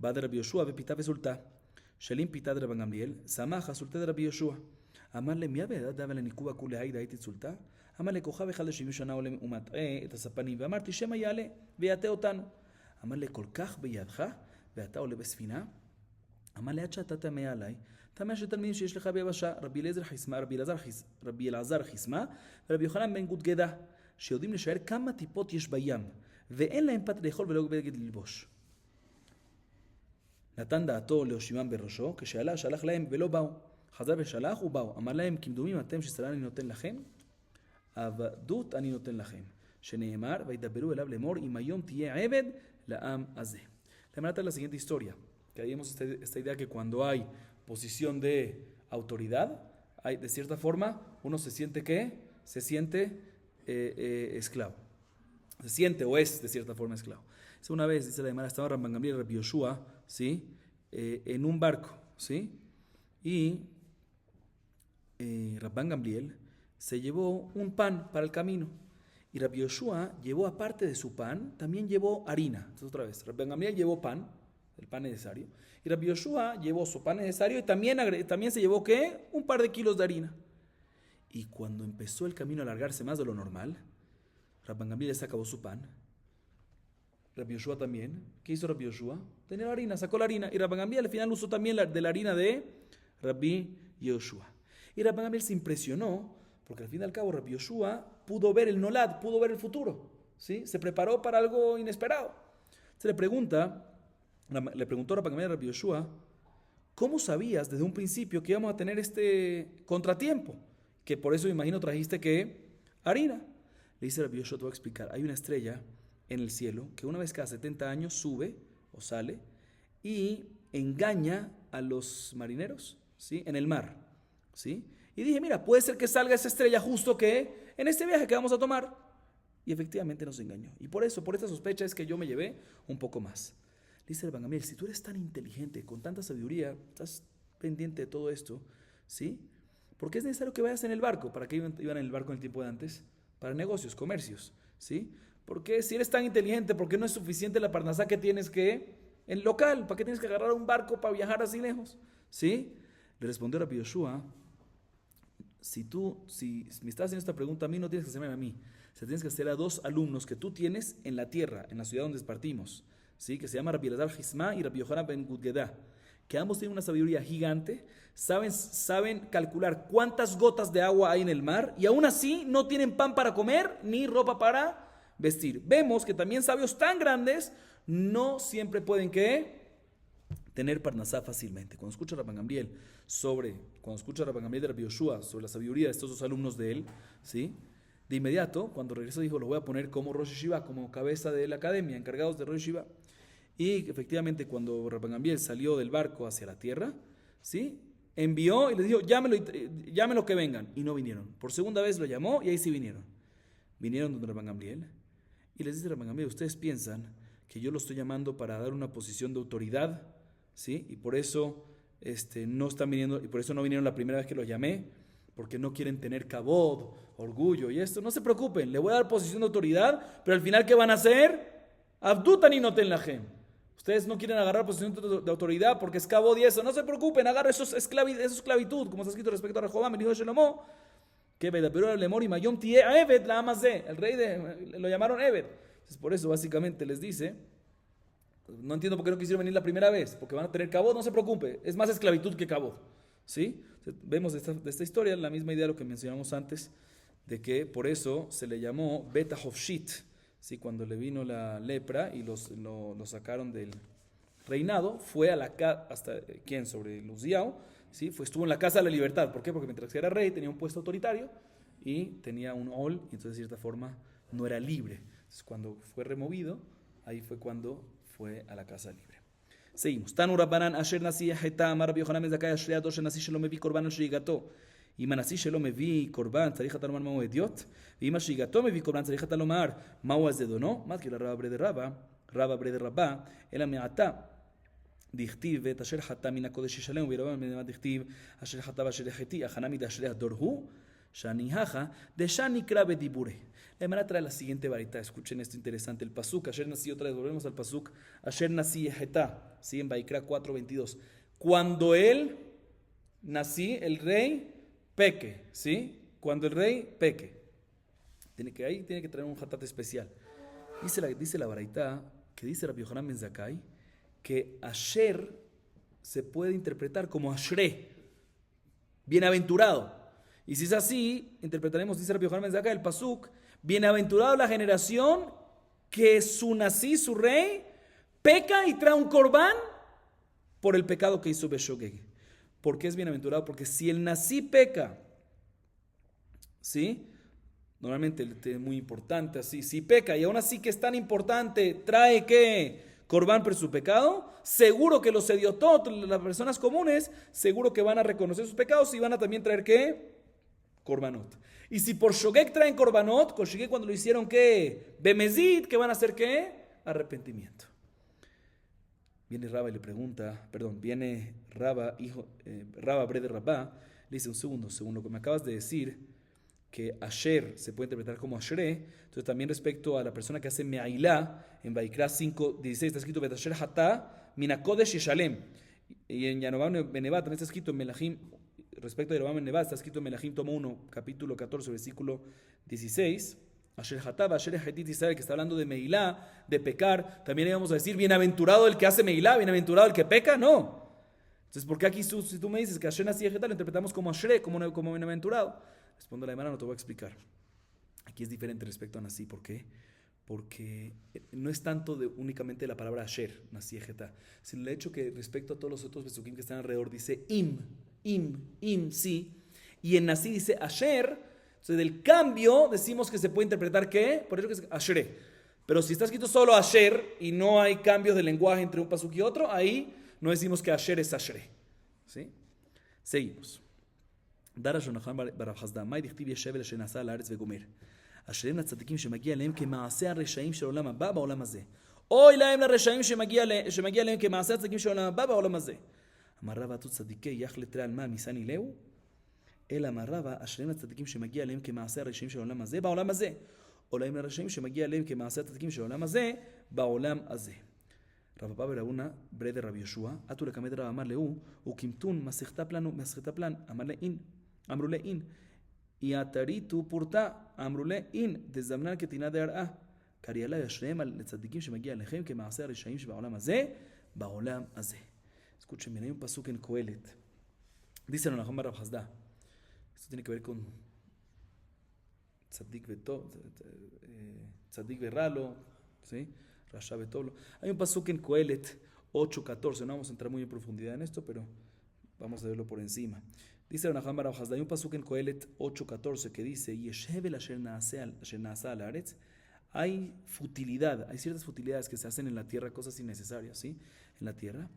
Va de Rabbi Yoshua, Bepita Besulta. Shelim Pita de Rabban Gamliel, Samaja Sulta de Rabbi Yoshua. Amarle mi verdad, daba la Nikuba Kulehaida y Sulta. Amarle Kojabe Jale Shimishana Olem Umatre, Etasapani, Amarti Shema Yale, Beate Otano. Amarle Kolkach Beyadja, Beata Ole Besfina. Amarle Achatata Mealai. تماشى التلميذ شيش لخابي بشا ربي لازر حسما ربي العزار حسما ربي يوحنان بن جود جدا שיודעים לשער כמה טיפות יש בים, ואין להם פת לאכול ולא בגד ללבוש. נתן דעתו להושיבם בראשו, כשעלה שלח להם ולא באו. חזר ושלח ובאו. אמר להם, כמדומים אתם ששרה אני נותן לכם, עבדות אני נותן לכם. שנאמר, וידברו אליו לאמור, אם היום תהיה עבד לעם הזה. También trata la siguiente historia, que vimos esta idea que cuando hay posición de autoridad, hay, de cierta forma, uno se siente ¿qué? Se siente esclavo. Se siente o es de cierta forma esclavo. Es una vez, dice la Gemara, estaba Rabban Gamliel y Rabbi Yoshua, ¿sí? En un barco, ¿sí? Y Rabban Gamliel se llevó un pan para el camino. Y Rabbi Yoshua llevó, aparte de su pan, también llevó harina. Entonces, otra vez, Rabban Gamliel llevó pan, el pan necesario. Y Rabbi Yoshua llevó su pan necesario y también se llevó, ¿qué? Un par de kilos de harina. Y cuando empezó el camino a alargarse más de lo normal, Rabban Gamliel se acabó su pan. Rabbi Yoshua también. ¿Qué hizo Rabbi Yoshua? Tenía la harina, sacó la harina. Y Rabban Gamliel al final usó también de la harina de Rabbi Yoshua. Y Rabban Gamliel se impresionó porque al fin y al cabo Rabbi Yoshua pudo ver el nolad, pudo ver el futuro, ¿sí? Se preparó para algo inesperado. Se le preguntó Rabban Gamliel a Rabbi Yoshua, ¿cómo sabías desde un principio que íbamos a tener este contratiempo? Que por eso me imagino trajiste ¿qué? Harina. Le dice Rabbi Yoshua, te voy a explicar. Hay una estrella en el cielo que una vez cada 70 años sube o sale y engaña a los marineros, ¿sí? En el mar, ¿sí? Y dije, mira, puede ser que salga esa estrella justo que en este viaje que vamos a tomar. Y efectivamente nos engañó. Y por eso, por esta sospecha es que yo me llevé un poco más. Dice Rabban Gamliel, si tú eres tan inteligente, con tanta sabiduría, estás pendiente de todo esto, ¿sí? ¿Por qué es necesario que vayas en el barco? ¿Para qué iban en el barco en el tiempo de antes? Para negocios, comercios, ¿sí? Porque si eres tan inteligente, ¿por qué no es suficiente la parnasá que tienes que en local? ¿Para qué tienes que agarrar un barco para viajar así lejos? ¿Sí? Le respondió Rabbi Yoshua, si me estás haciendo esta pregunta a mí, no tienes que hacerme a mí. Se tienes que hacer a dos alumnos que tú tienes en la tierra, en la ciudad donde partimos, ¿sí? Que se llama Rabbi Elazar Hisma y Rabbi Yohanan ben Gudgedah, que ambos tienen una sabiduría gigante, saben calcular cuántas gotas de agua hay en el mar y aún así no tienen pan para comer ni ropa para vestir. Vemos que también sabios tan grandes no siempre pueden ¿qué? Tener parnasá fácilmente. Cuando escucha Rabban Gamliel de Rabbi Yoshua sobre la sabiduría de estos dos alumnos de él, ¿sí? De inmediato, cuando regresó dijo, lo voy a poner como Rosh Yeshiva, como cabeza de la academia, encargados de Rosh Yeshiva. Y efectivamente cuando Rabban Gamliel salió del barco hacia la tierra, ¿sí? Envió y les dijo, llámelo que vengan. Y no vinieron. Por segunda vez lo llamó y ahí sí vinieron. Vinieron donde Rabban Gamliel y les dice Rabban Gamliel, ustedes piensan que yo lo estoy llamando para dar una posición de autoridad, ¿sí? Y por eso no están viniendo, y por eso no vinieron la primera vez que los llamé, porque no quieren tener kabod, orgullo y esto. No se preocupen, le voy a dar posición de autoridad, pero al final ¿qué van a hacer? Abdutan y noten la gem. Ustedes no quieren agarrar posición de autoridad porque es kabod y eso. No se preocupen, agarren eso es esclavitud, como está escrito respecto a Rehoboam, el hijo de Shlomo, que pero el lemor y mayom tie a Eved la amazé. El rey lo llamaron Eved. Entonces, por eso básicamente les dice, no entiendo por qué no quisieron venir la primera vez, porque van a tener kabod, no se preocupe, es más esclavitud que kabod, ¿sí? Entonces, vemos de esta historia la misma idea de lo que mencionamos antes, de que por eso se le llamó Beta Hofshit, ¿sí? Cuando le vino la lepra y lo sacaron del reinado, fue a la casa, hasta ¿quién? Sobre Luziao, ¿sí? Estuvo en la casa de la libertad. ¿Por qué? Porque mientras que era rey tenía un puesto autoritario y tenía un ol, y entonces de cierta forma no era libre. Entonces cuando fue removido, ahí fue cuando fue a la casa libre. Seguimos. Tanu Rabbanan asher nasi heta amar Rabbi Yohanan ben Zakkai ashrei ato שנשיא שלו מביא קורבן על שהיגתו. אם הנשיא שלו מביא קורבן, צריך אתה לומר מהו הדיוט, ואם השהיגתו מביא קורבן, צריך אתה לומר מהו הזדונו. מה כאילו רבא ברדר רבא, אלא מעתה דכתיב ואת אשר חטא מן הקודש ישלם, וברבא דכתיב אשר חטא ואשר יחטיא, הכנה מדאשרי הדור הוא, Shani jaja, de Shani krabe dibure. La Gemara trae la siguiente varita. Escuchen esto interesante. El pasuk, ayer nací, otra vez volvemos al pasuk. Ayer nací Ejetá, ¿sí? En Vaikra 4:22. Cuando él nací, el rey peque, ¿sí? Cuando el rey peque. Ahí tiene que traer un hatat especial. Dice la baraita, que dice Rabbi Yohanan ben Zakkai, que Asher se puede interpretar como Ashre, bienaventurado. Y si es así, interpretaremos, dice Rabbi Yohanan ben Zakkai, el pasuk, bienaventurado la generación que su nací, su rey, peca y trae un corbán por el pecado que hizo Beshogeg. ¿Por qué es bienaventurado? Porque si el nací peca, ¿sí? Normalmente es muy importante así. Si peca y aún así que es tan importante, trae que corbán por su pecado, seguro que los ediotot, las personas comunes, seguro que van a reconocer sus pecados y van a también traer ¿qué? Korbanot. Y si por Shogeg traen korbanot, con Shogeg cuando lo hicieron ¿qué? Bemezid, ¿qué van a hacer qué? Arrepentimiento. Viene Raba y le pregunta, viene Raba, Raba Bre de Rabá, le dice un segundo, según lo que me acabas de decir, que Asher se puede interpretar como Ashre, entonces también respecto a la persona que hace Me'ailá, en Vaikra 5:16 está escrito Betasher Hatá, Minakodesh Yeshalem, y en Yanovam Benevat también está escrito en Melahim, respecto a Yanovam Benevat está escrito en Melahim tomo 1, capítulo 14, versículo 16, Asher Hatá, Asher Hetit Israel, que está hablando de Me'ilá, de pecar, también íbamos a decir, bienaventurado el que hace Me'ilá, bienaventurado el que peca, no. Entonces, ¿por qué aquí si tú me dices que Asher nací Hetal, lo interpretamos como Ashre, como bienaventurado? Respondo la Gemara, no te voy a explicar. Aquí es diferente respecto a nací. ¿Por qué? Porque no es tanto únicamente la palabra Asher, nací Ejeta, sino el hecho que respecto a todos los otros besukim que están alrededor dice im, sí. Y en nací dice Asher. Entonces del cambio decimos que se puede interpretar ¿qué? Por eso que es Asher. Pero si está escrito solo Asher y no hay cambios de lenguaje entre un pasuk y otro, ahí no decimos que Asher es Asher. ¿Sí? Seguimos. דרש יונתן ברב חסדא, מאי דכתיב יש שבל אשר נעשה על הארץ וגומר. אשריהם לצדיקים שמגיע להם כמעשה הרשעים של העולם הבא בעולם הזה. אוי להם לרשעים שמגיע להם כמעשה הצדיקים של העולם הבא בעולם הזה. אמר רבא עתו צדיקי יחלט רעל מה מיסני להו? אלא אמר רבא, אשריהם לצדיקים שמגיע להם כמעשה הרשעים של העולם הזה בעולם הזה. או להם לרשעים שמגיע להם כמעשה הצדיקים של העולם הזה בעולם הזה. רב אבא ברבונה ברד רב יהושע, עתו לקמד רב אמר להו, וכמתון מסכתה פלן, אמר לאין. אמרו לאין, יעתריתו פורתא, אמרו לאין, דזמנן כתינה דהרעה. קריא לה ישריהם לצדיקים שמגיע לכם כמעשה הרשעים שבעולם הזה, בעולם הזה. Escuchen bien, hay un pasuk en Coelet. Dice el Nahum Barab Hasda. Esto tiene que ver con Tzadik Berralo, ¿sí? Rasha Betoblo. Hay un pasuk en Coelet 8:14. No vamos a entrar muy en profundidad en esto, pero vamos a verlo por encima. Dice Nahum Barab Hasda, hay un pasuk en Coelet 8:14 que dice, Yeshevel asher na'asa al haaretz. Hay futilidad, hay ciertas futilidades que se hacen en la tierra, cosas innecesarias, ¿sí? En la tierra.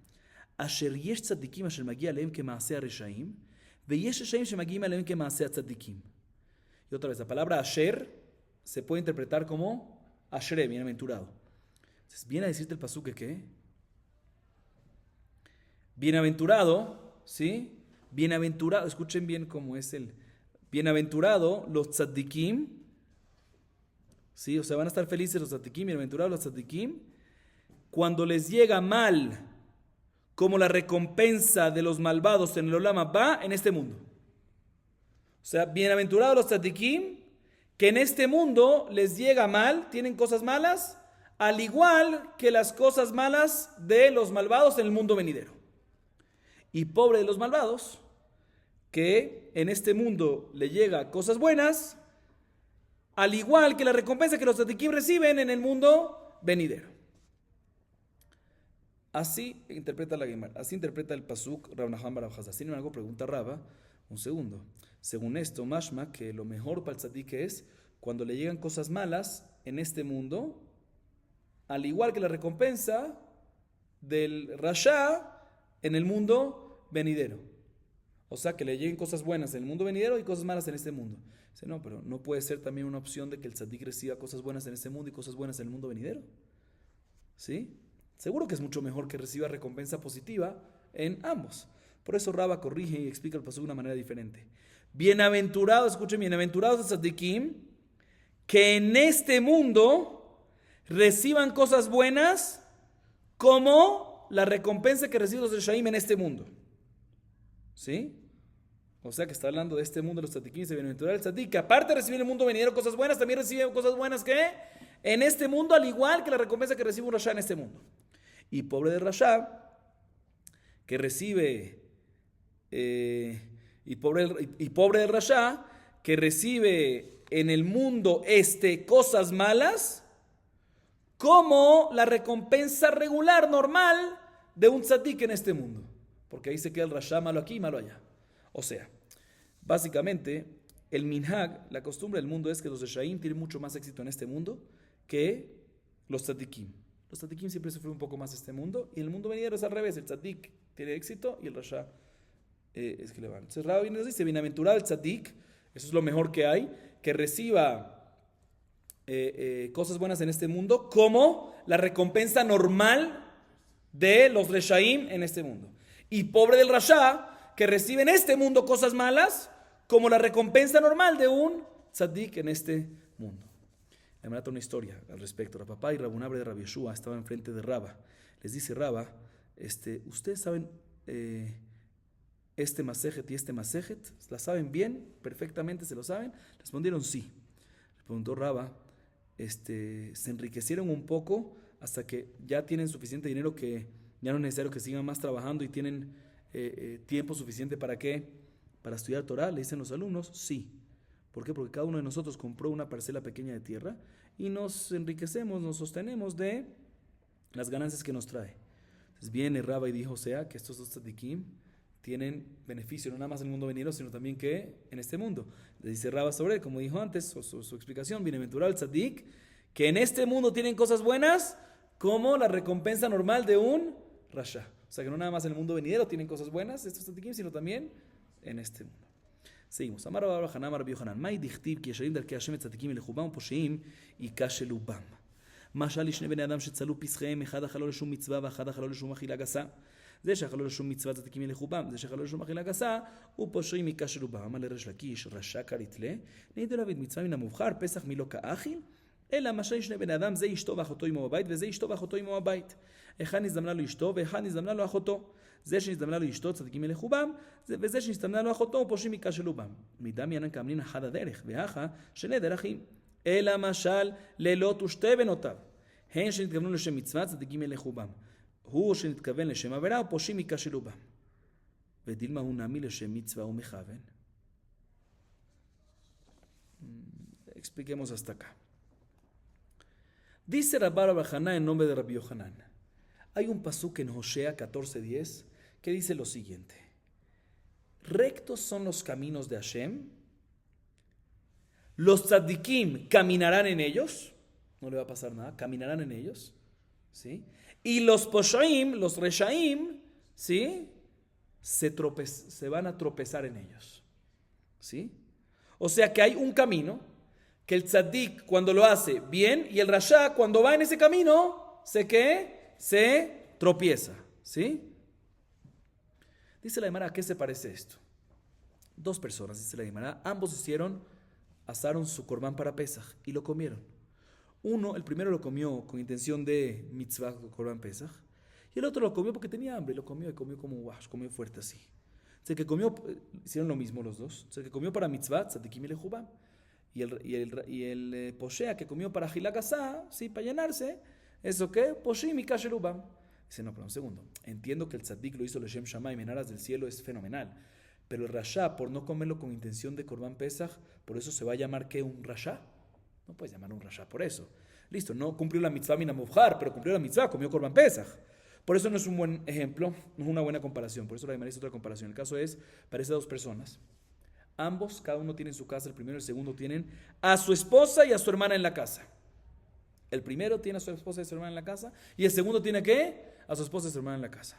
Asher yesh tzadikim asher magia aleim kema'aseh hareshaim, veyesh reshaim shemagiim aleim kema'aseh tzadikim. Y otra vez, la palabra asher se puede interpretar como ashere, bienaventurado. Entonces, viene a decirte el pasuk que ¿qué? Bienaventurado, ¿sí? Bienaventurado, escuchen bien cómo es el bienaventurado, los tzadikim, ¿sí? O sea, van a estar felices los tzadikim, bienaventurados los tzadikim, cuando les llega mal, como la recompensa de los malvados en el Olam Abba, en este mundo. O sea, bienaventurados los tzadikim, que en este mundo les llega mal, tienen cosas malas, al igual que las cosas malas de los malvados en el mundo venidero. Y pobre de los malvados, que en este mundo le llega cosas buenas, al igual que la recompensa que los tzadikim reciben en el mundo venidero. Así interpreta la Gemara, así interpreta el pasuk Rav Nahum Barab Hasda. Sin embargo, pregunta Raba, un segundo. Según esto, mashma, que lo mejor para el tzadik es cuando le llegan cosas malas en este mundo, al igual que la recompensa del rasha en el mundo venidero. O sea, que le lleguen cosas buenas en el mundo venidero y cosas malas en este mundo. Dice, no, pero no puede ser también una opción de que el tzadik reciba cosas buenas en este mundo y cosas buenas en el mundo venidero. ¿Sí? Seguro que es mucho mejor que reciba recompensa positiva en ambos. Por eso Raba corrige y explica el pasuk de una manera diferente. Bienaventurados, escuchen, bienaventurados los tzadikim, que en este mundo reciban cosas buenas como la recompensa que reciben los reshaim en este mundo. ¿Sí? O sea que está hablando de este mundo de los tzadikim, de bienaventurar el tzadik, que aparte de recibir en el mundo venidero cosas buenas, también recibe cosas buenas que en este mundo, al igual que la recompensa que recibe un rasha en este mundo. Y pobre de rasha, que recibe, y pobre del rasha, que recibe en el mundo cosas malas, como la recompensa regular, normal, de un tzadik en este mundo. Porque ahí se queda el rasha malo aquí y malo allá. O sea, básicamente, el minhag, la costumbre del mundo es que los reshaim tienen mucho más éxito en este mundo que los tzadikim. Los tzadikim siempre sufren un poco más este mundo, y en el mundo venidero es al revés. El tzadik tiene éxito y el rasha es que le van. Entonces Rabbi nos dice, bienaventurado el tzadik, eso es lo mejor que hay, que reciba cosas buenas en este mundo, como la recompensa normal de los reshaim en este mundo. Y pobre del rasha, que recibe en este mundo cosas malas, como la recompensa normal de un tzadik en este mundo. Le relata una historia al respecto. Papá y Rabunabre de Rabbi Yeshua estaban enfrente de Raba. Les dice Raba, ¿ustedes saben este masejet y este masejet? ¿La saben bien? ¿Perfectamente se lo saben? Respondieron sí. Le preguntó Raba, se enriquecieron un poco hasta que ya tienen suficiente dinero que ya no es necesario que sigan más trabajando y tienen tiempo suficiente ¿para qué? Para estudiar Torah, le dicen los alumnos, sí. ¿Por qué? Porque cada uno de nosotros compró una parcela pequeña de tierra y nos enriquecemos, nos sostenemos de las ganancias que nos trae. Entonces viene Rabba y dijo, o sea, que estos dos tzadikim tienen beneficio no nada más en el mundo venidero, sino también que en este mundo. Le dice Rabba sobre él, como dijo antes, su explicación, bienaventurado el tzadik, que en este mundo tienen cosas buenas como la recompensa normal de un rasha. O sea, que no nada más en el mundo venidero tienen cosas buenas estos tzadikim, sino también en este mundo. seguimos. Amar Rabbi Hanan, Rabbi Yohanan, Mai dichtiv ki yesharim darkei Hashem tzadikim lechubam posheim ikashelubam. משל לשני בני אדם שצלו פסחיהם, אחד אכלו לשום מצווה ואחד אכלו לשום אכילה גסה. זה שאכלו לשום מצווה צדיקים ילכובם, זה שאכלו לשום אכילה גסה, ופושרים מכשלובם. אמר לריש לקיש, רשע כריתלה, נהידו להביא מצווה מן המובחר, פסח מלא כאחיל, אלא משל לשני בני אדם, זה אשתו ואחותו עמו בבית, וזה אשתו ואחותו עמו בבית. אחד נזדמנה לו אשתו, ואחד נזדמנה לו אחותו. זה שנזדמנה לו אשתו, צדיקים ילכובם, וזה שנזדמנה לו אחותו, ופושרים מכשלובם. מידם ינן כאמנין אחד הדרך, והכה שני דרכים. אלא משל לילות ושתי בנותיו. הן שנתכוונו לשם מצווה, צדיקים ילכו בם. הוא שנתכוון לשם עבירה, ופושעים ייכשלו בם. ודילמה הוא נעמי לשם מצווה ומכוון. Expliquemos hasta acá. Dice Rabbi Hanan en nombre de Rabbi Yohanan. Hay un pasuk en Hosea 14:10 que dice lo siguiente. Rectos son los caminos de Hashem. Los tzadikim caminarán en ellos, no le va a pasar nada, caminarán en ellos, ¿sí? Y los poshaim, los reshaim, ¿sí? Se van a tropezar en ellos, ¿sí? O sea que hay un camino que el tzadik cuando lo hace bien y el rasha cuando va en ese camino se tropieza, ¿sí? Dice la Gemara, ¿a qué se parece esto? Dos personas, dice la Gemara, ambos asaron su corbán para Pesaj y lo comieron. El primero lo comió con intención de mitzvah, corbán Pesaj, y el otro lo comió porque tenía hambre, lo comió y comió como wash, comió fuerte así. El que comió, hicieron lo mismo los dos. El que comió para mitzvah, tzadikim lechubam, y el poshea que comió para hilagasa, sí, para llenarse, ¿eso qué? Poshim y kasherubam. Dice, no, pero un segundo, entiendo que el tzadik lo hizo Leshem Shamayim en aras del cielo, es fenomenal. Pero el rasha, por no comerlo con intención de Corban Pesach, por eso se va a llamar ¿qué? ¿Un rasha? No puedes llamar un rasha por eso. Listo, no cumplió la mitzvah min hamuvhar, pero cumplió la mitzvah, comió Corban Pesach. Por eso no es un buen ejemplo, no es una buena comparación. Por eso la Gemara hizo otra comparación. El caso es, parece a dos personas. Ambos, cada uno tiene en su casa, el primero y el segundo tienen a su esposa y a su hermana en la casa. El primero tiene a su esposa y a su hermana en la casa, y el segundo tiene ¿qué? A su esposa y a su hermana en la casa.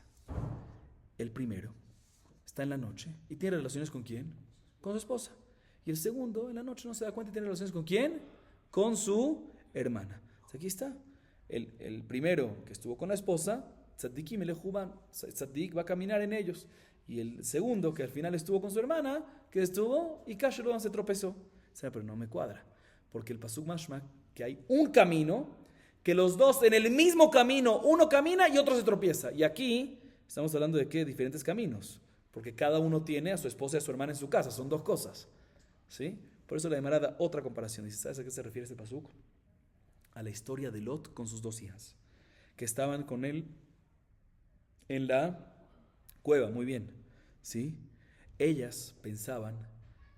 El primero está en la noche y tiene relaciones ¿con quién? Con su esposa. Y el segundo en la noche no se da cuenta y tiene relaciones ¿con quién? Con su hermana. Entonces aquí está. El primero que estuvo con la esposa, tzadikim elejuban, tzadik va a caminar en ellos. Y el segundo, que al final estuvo con su hermana, que estuvo, y Kasheloban se tropezó. O sea, pero no me cuadra. Porque el pasuk mashma, que hay un camino, que los dos en el mismo camino, uno camina y otro se tropieza. Y aquí estamos hablando de qué, diferentes caminos. Porque cada uno tiene a su esposa y a su hermana en su casa. Son dos cosas. ¿Sí? Por eso la Gemara da otra comparación. Dice, ¿sabes a qué se refiere este pasuk? A la historia de Lot con sus dos hijas, que estaban con él en la cueva. Muy bien. ¿Sí? Ellas pensaban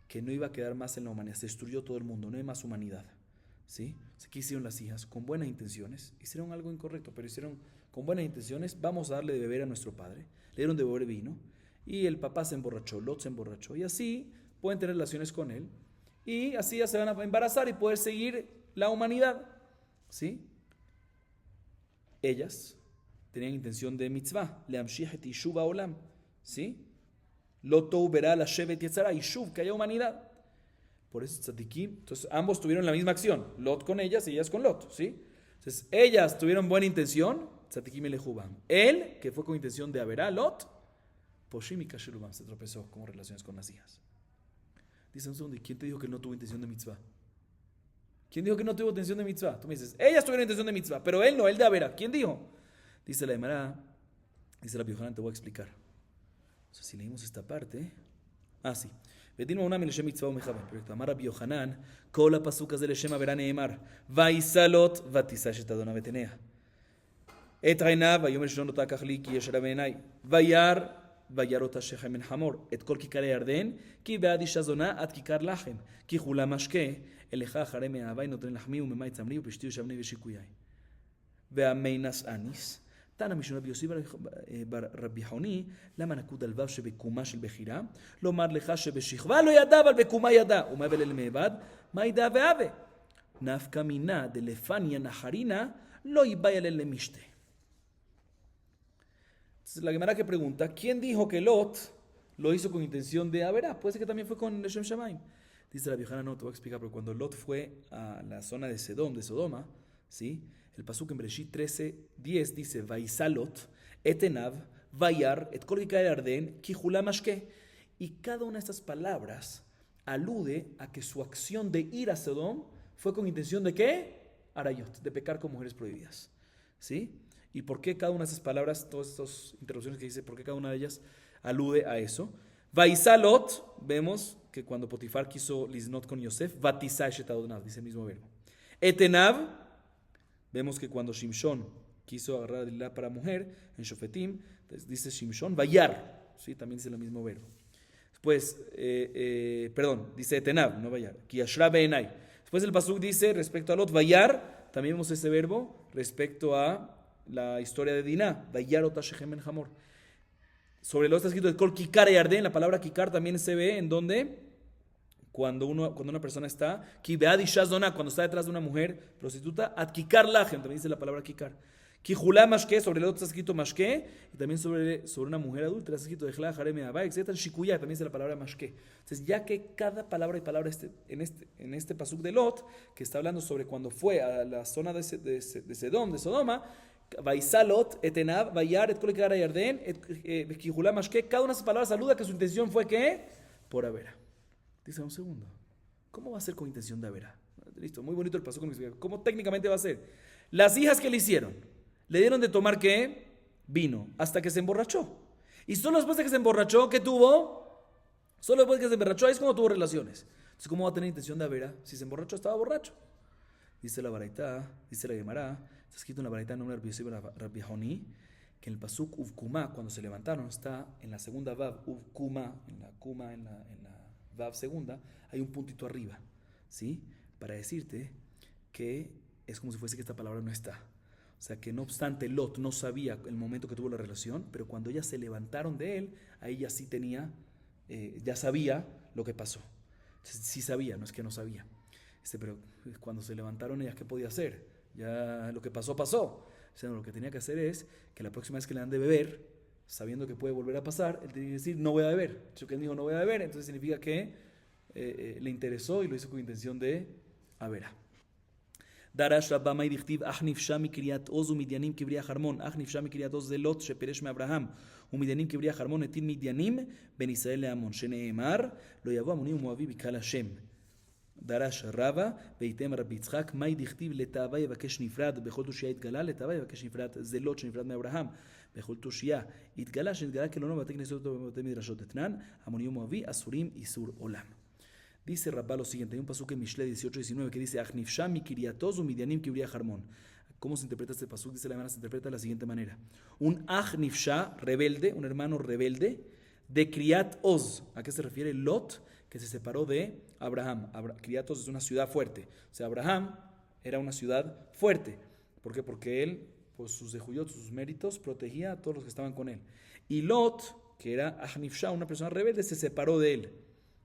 que no iba a quedar más en la humanidad. Se destruyó todo el mundo. No hay más humanidad. ¿Sí? ¿Qué hicieron las hijas? Con buenas intenciones. Hicieron algo incorrecto, pero hicieron con buenas intenciones. Vamos a darle de beber a nuestro padre. Le dieron de beber vino. Y el papá se emborrachó. Lot se emborrachó. Y así pueden tener relaciones con él. Y así ya se van a embarazar y poder seguir la humanidad. ¿Sí? Ellas tenían intención de mitzvah. Leamshich et yishuv haolam. ¿Sí? Loto verá la shevet yetzara. Yishuv, que haya humanidad. Por eso tzadikim, entonces ambos tuvieron la misma acción, Lot con ellas y ellas con Lot, ¿sí? Entonces ellas tuvieron buena intención, tzadikim elejubam. Él, que fue con intención de averá, Lot, poshim y kashelubam, se tropezó como relaciones con las hijas. Dice un segundo, ¿y quién te dijo que no tuvo intención de mitzvah? ¿Quién dijo que no tuvo intención de mitzvah? Tú me dices, ellas tuvieron intención de mitzvah, pero él no, él de averá. ¿Quién dijo? Dice la Gemara, dice la Yohanan, te voy a explicar. Entonces si leímos esta parte, sí. ודין מעונה מלשם מצווה ומכוון. אמר רבי יוחנן, כל הפסוק הזה לשם עבירה נאמר, ויישא לוט ותישא אשת אדוניו את עיניה. את עיניו, ויאמר שלא נותר כך לי כי ישרה בעיניי. וירא אותה שכם בן חמור, את כל כיכר הירדן, כי בעד אישה זונה עד כיכר לחם, כי כולה משקה, אליך אחרי מאהבי נותן לחמי וממי צמרי ופשתי ושבני ושיקויי. והמי נשאניס, תנא משום רבי יוסי בר רבי חוני, למה נקוד על וו שבקומה של בחירה? לומר לך שבשכבה לא ידע, אבל בקומה ידע. ומעבל אל מעבד, מה ידע והווה? נפקא מינה דלפניה נחרינה, לא ייבאי אל למשתה. Entonces la Gemara que pregunta, ¿quién dijo que Lot lo hizo con intención de averá? Puede ser que también fue con Leshem Shamaim. Dice la Yohanan, no, te voy a explicar, pero cuando Lot fue a la zona de Sedom, de Sodoma, ¿sí? El pasuk en Bereshit 13:10 dice, Vaisá Lot, etenav, vayar, et kol kikar arden, kijula mashke. Y cada una de estas palabras alude a que su acción de ir a Sodom fue con intención de ¿qué? Arayot, de pecar con mujeres prohibidas. ¿Sí? ¿Y por qué cada una de esas palabras, todas estas interrupciones que dice, por qué cada una de ellas alude a eso? Vaisá Lot, vemos que cuando Potifar quiso liznot con Yosef, vatisá eshet adonav, dice el mismo verbo. Etenav, vemos que cuando Shimshon quiso agarrar a Delilah para mujer, en Shofetim, dice Shimshon, vayar, ¿sí? También dice el mismo verbo. Después, dice Etenav, no vayar, ki yashra be'enai. Después el pasuk dice, respecto a Lot, vayar, también vemos ese verbo respecto a la historia de Diná, vayar ota shechem ben hamor. Sobre Lot está escrito el kol kikar y arden, la palabra kikar también se ve en donde cuando una persona está, ki bead isha zona, cuando está detrás de una mujer prostituta, ad kikar lahem, también dice la palabra kikar. Ki julá mashke, sobre el otro está escrito mashke, y también sobre una mujer adulta está escrito dejla jareme abay, etc. Shikuya, también dice la palabra mashke. Entonces, ya que cada palabra y palabra en este pasuk de Lot, que está hablando sobre cuando fue a la zona de Sedom, de Sodoma, Vaisá Lot, etenav, vayar, et kol kikar yarden, ki julá mashke, cada una de esas palabras saluda que su intención fue ¿qué? Por avera. Dice un segundo, ¿cómo va a ser con intención de averá? Listo, muy bonito el paso con mi explicación. ¿Cómo técnicamente va a ser? Las hijas que le hicieron, le dieron de tomar ¿qué? Vino, hasta que se emborrachó. Y solo después de que se emborrachó, ¿qué tuvo? Solo después de que se emborrachó, ahí es cuando tuvo relaciones. Entonces, ¿cómo va a tener intención de averá? Si se emborrachó, estaba borracho. Dice la Baraitá, dice la Gemara, está escrito en la Baraitá en nombre de Rabbi Honi, que en el pasuk uvkuma, cuando se levantaron, está en la segunda vav, uvkuma, en la vav segunda, hay un puntito arriba, ¿sí? Para decirte que es como si fuese que esta palabra no está. O sea, que no obstante Lot no sabía el momento que tuvo la relación, pero cuando ellas se levantaron de él, ahí ya sí tenía, ya sabía lo que pasó. Sí sabía, no es que no sabía. Pero cuando se levantaron ellas, ¿qué podía hacer? Ya lo que pasó, pasó. O sea, lo que tenía que hacer es que la próxima vez que le dan de beber, sabiendo que puede volver a pasar, él tiene que decir, no voy a beber. Eso que él dijo, no voy a beber, entonces significa que le interesó y lo hizo con intención de averá. דרש רבא מאי דכתיב אך נפשע מקריית עוז ומדיינים כבריח חרמון. אך נפשע מקריית עוז זה לוט שפירש מאברהם, ומדיינים כבריח חרמון הטיל מדיינים בין ישראל לעמון, שנאמר לא יבוא עמוני ומואבי בקהל השם. דרש רבא ויתאם רבי יצחק מאי דכתיב לתאווה יבקש נפרד בכל תושייה התגלה, לתאווה יבקש נפרד זה לוט שנפרד מאברהם, בכל תושייה התגלה שנתגלה כלונו בבתי כנסיות ובבתי מדרשות דתנן, עמוני ומואבי אסורים איסור עולם. Dice Rabá lo siguiente, hay un pasuk en Mishle 18-19 que dice Achnifshá mi kiriatoz u midianim kibria harmón. ¿Cómo se interpreta este pasuk? Dice la Gemara, se interpreta de la siguiente manera. Un Achnifshá, rebelde, un hermano rebelde, de Kriat Oz. ¿A qué se refiere? Lot, que se separó de Abraham. Kriat Oz es una ciudad fuerte. O sea, Abraham era una ciudad fuerte. ¿Por qué? Porque él, por sus dejuyot, sus méritos, protegía a todos los que estaban con él. Y Lot, que era Achnifshá, una persona rebelde, se separó de él.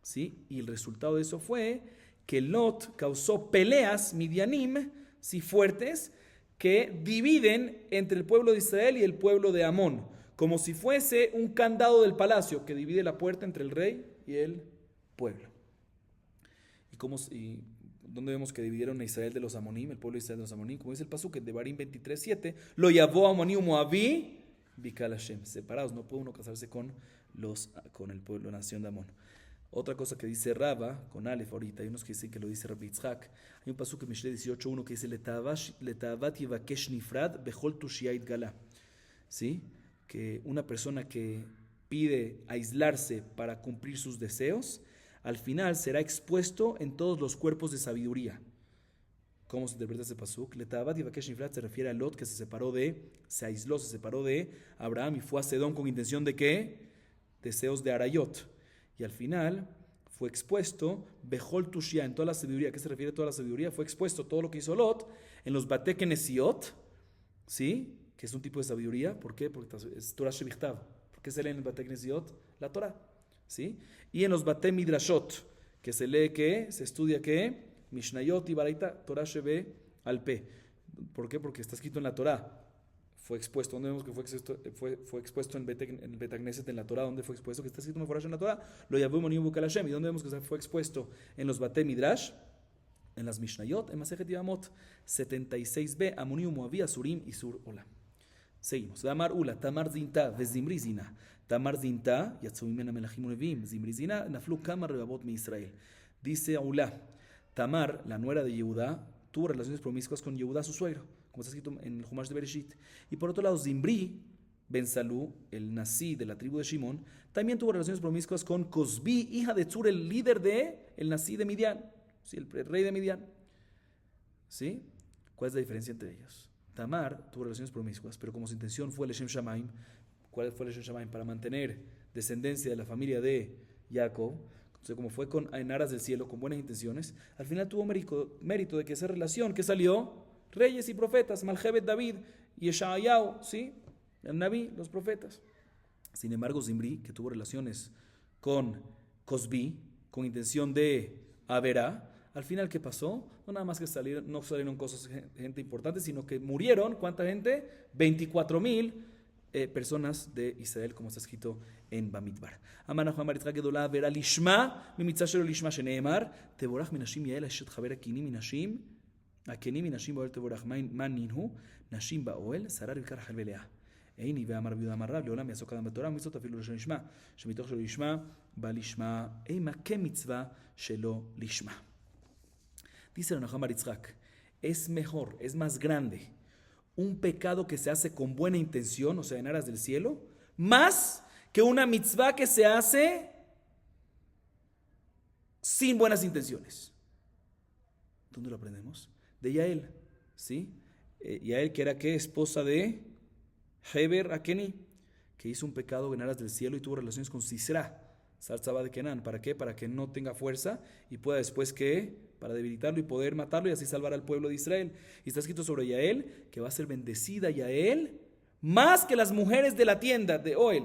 ¿Sí? Y el resultado de eso fue que Lot causó peleas midianim, sí, fuertes, que dividen entre el pueblo de Israel y el pueblo de Amón, como si fuese un candado del palacio que divide la puerta entre el rey y el pueblo. ¿Y dónde vemos que dividieron a Israel de los Amonim, el pueblo de Israel de los Amonim? Como dice el pasuk de Devarim 23:7, lo llamó Amoní Moabí, Bikal Hashem, separados, no puede uno casarse con el pueblo, la nación de Amón. Otra cosa que dice Raba, con Aleph ahorita, hay unos que dicen que lo dice Rabbi Yitzhak. Hay un pasuk en Mishle 18:1 que dice Letavat yivakesh nifrad bechol tushia itgala. ¿Sí? Que una persona que pide aislarse para cumplir sus deseos, al final será expuesto en todos los cuerpos de sabiduría. ¿Cómo se interpreta ese pasuk? Letavat yivakesh nifrad se refiere a Lot, que se separó se separó de Abraham y fue a Sedón con intención de ¿qué? Deseos de Arayot. Y al final fue expuesto Bechol Tushia, en toda la sabiduría. ¿A qué se refiere toda la sabiduría? Fue expuesto todo lo que hizo Lot en los Bate Kenesiot, ¿sí? Que es un tipo de sabiduría. ¿Por qué? Porque es Torah Shevichtav. ¿Por qué se lee en el Bate Kenesiot? La Torah, ¿sí? Y en los Bate Midrashot, que se lee ¿qué? Se estudia ¿qué? Mishnayot y Baraita, Torah Sheve al P. ¿Por qué? Porque está escrito en la Torah. Fue expuesto. ¿Dónde vemos que fue expuesto en el Betagneset, en la Torah? ¿Dónde fue expuesto? Que está escrito en la Torah. Lo llamó Monim Bukal Hashem. ¿Y dónde vemos que fue expuesto? En los Bate Midrash, en las Mishnayot, en Masejet Yavamot 76b, Amonim Moavi Asurim Isur Olam. Seguimos. Damar Ula, Tamar Zinta, Vezimri Zina. Tamar Zinta, Yatzumimena Melachim Unevim, Zimri Zina, Naflu Kamar Rebabot Mi Israel. Dice Ula, Tamar, la nuera de Yehudá, tuvo relaciones promiscuas con Yehudá, su suegro, como está escrito en el Humash de Bereshit. Y por otro lado, Zimri Ben Salú, el Nasí de la tribu de Shimón, también tuvo relaciones promiscuas con Cosbi, hija de Tzur, el líder el Nasí de Midian, ¿sí? El rey de Midian. ¿Sí? ¿Cuál es la diferencia entre ellos? Tamar tuvo relaciones promiscuas, pero como su intención fue el Leshem Shamaim. ¿Cuál fue el Leshem Shamaim? Para mantener descendencia de la familia de Jacob. Entonces, como fue en aras del cielo, con buenas intenciones, al final tuvo mérito de que esa relación, que salió reyes y profetas, Malchebet David y Yeshayahu, ¿sí? El Naví, los profetas. Sin embargo, Zimri, que tuvo relaciones con Cosbi, con intención de Averá, al final, ¿qué pasó? No nada más que no salieron cosas, gente importante, sino que murieron, ¿cuánta gente? 24,000 personas de Israel, como está escrito en Bamidbar. Amana Juan Maritzra Gedola Vera Lishma, Mimitzashelo Lishma Sheneemar, Teborach Minashim Yael Eshet Chaver Akini Minashim, Akini Minashim Baoel Teborach Man Ninhu, Nashim Baoel, Sarar Vikar Halvelea. Eini Veamar Viuda Marrab, Leolam Yasok Adam Batorah, Mitzot Afilu Lishma Lishma, Shemitoch Shelo Lishma, Balishma, Eima Ke Mitzvah Shelo Lishma. Dice el Nahum Maritzrak, es mejor, es más grande un pecado que se hace con buena intención, o sea, en aras del cielo, más que una mitzvah que se hace sin buenas intenciones. ¿Dónde lo aprendemos? De Yael, ¿sí? Yael, que era ¿qué? Esposa de Heber Akeni, que hizo un pecado en aras del cielo y tuvo relaciones con Sisra, Sarzaba de Kenan. ¿Para qué? Para que no tenga fuerza y pueda después ¿qué? Para debilitarlo y poder matarlo y así salvar al pueblo de Israel. Y está escrito sobre Yael que va a ser bendecida Yael más que las mujeres de la tienda de Oel.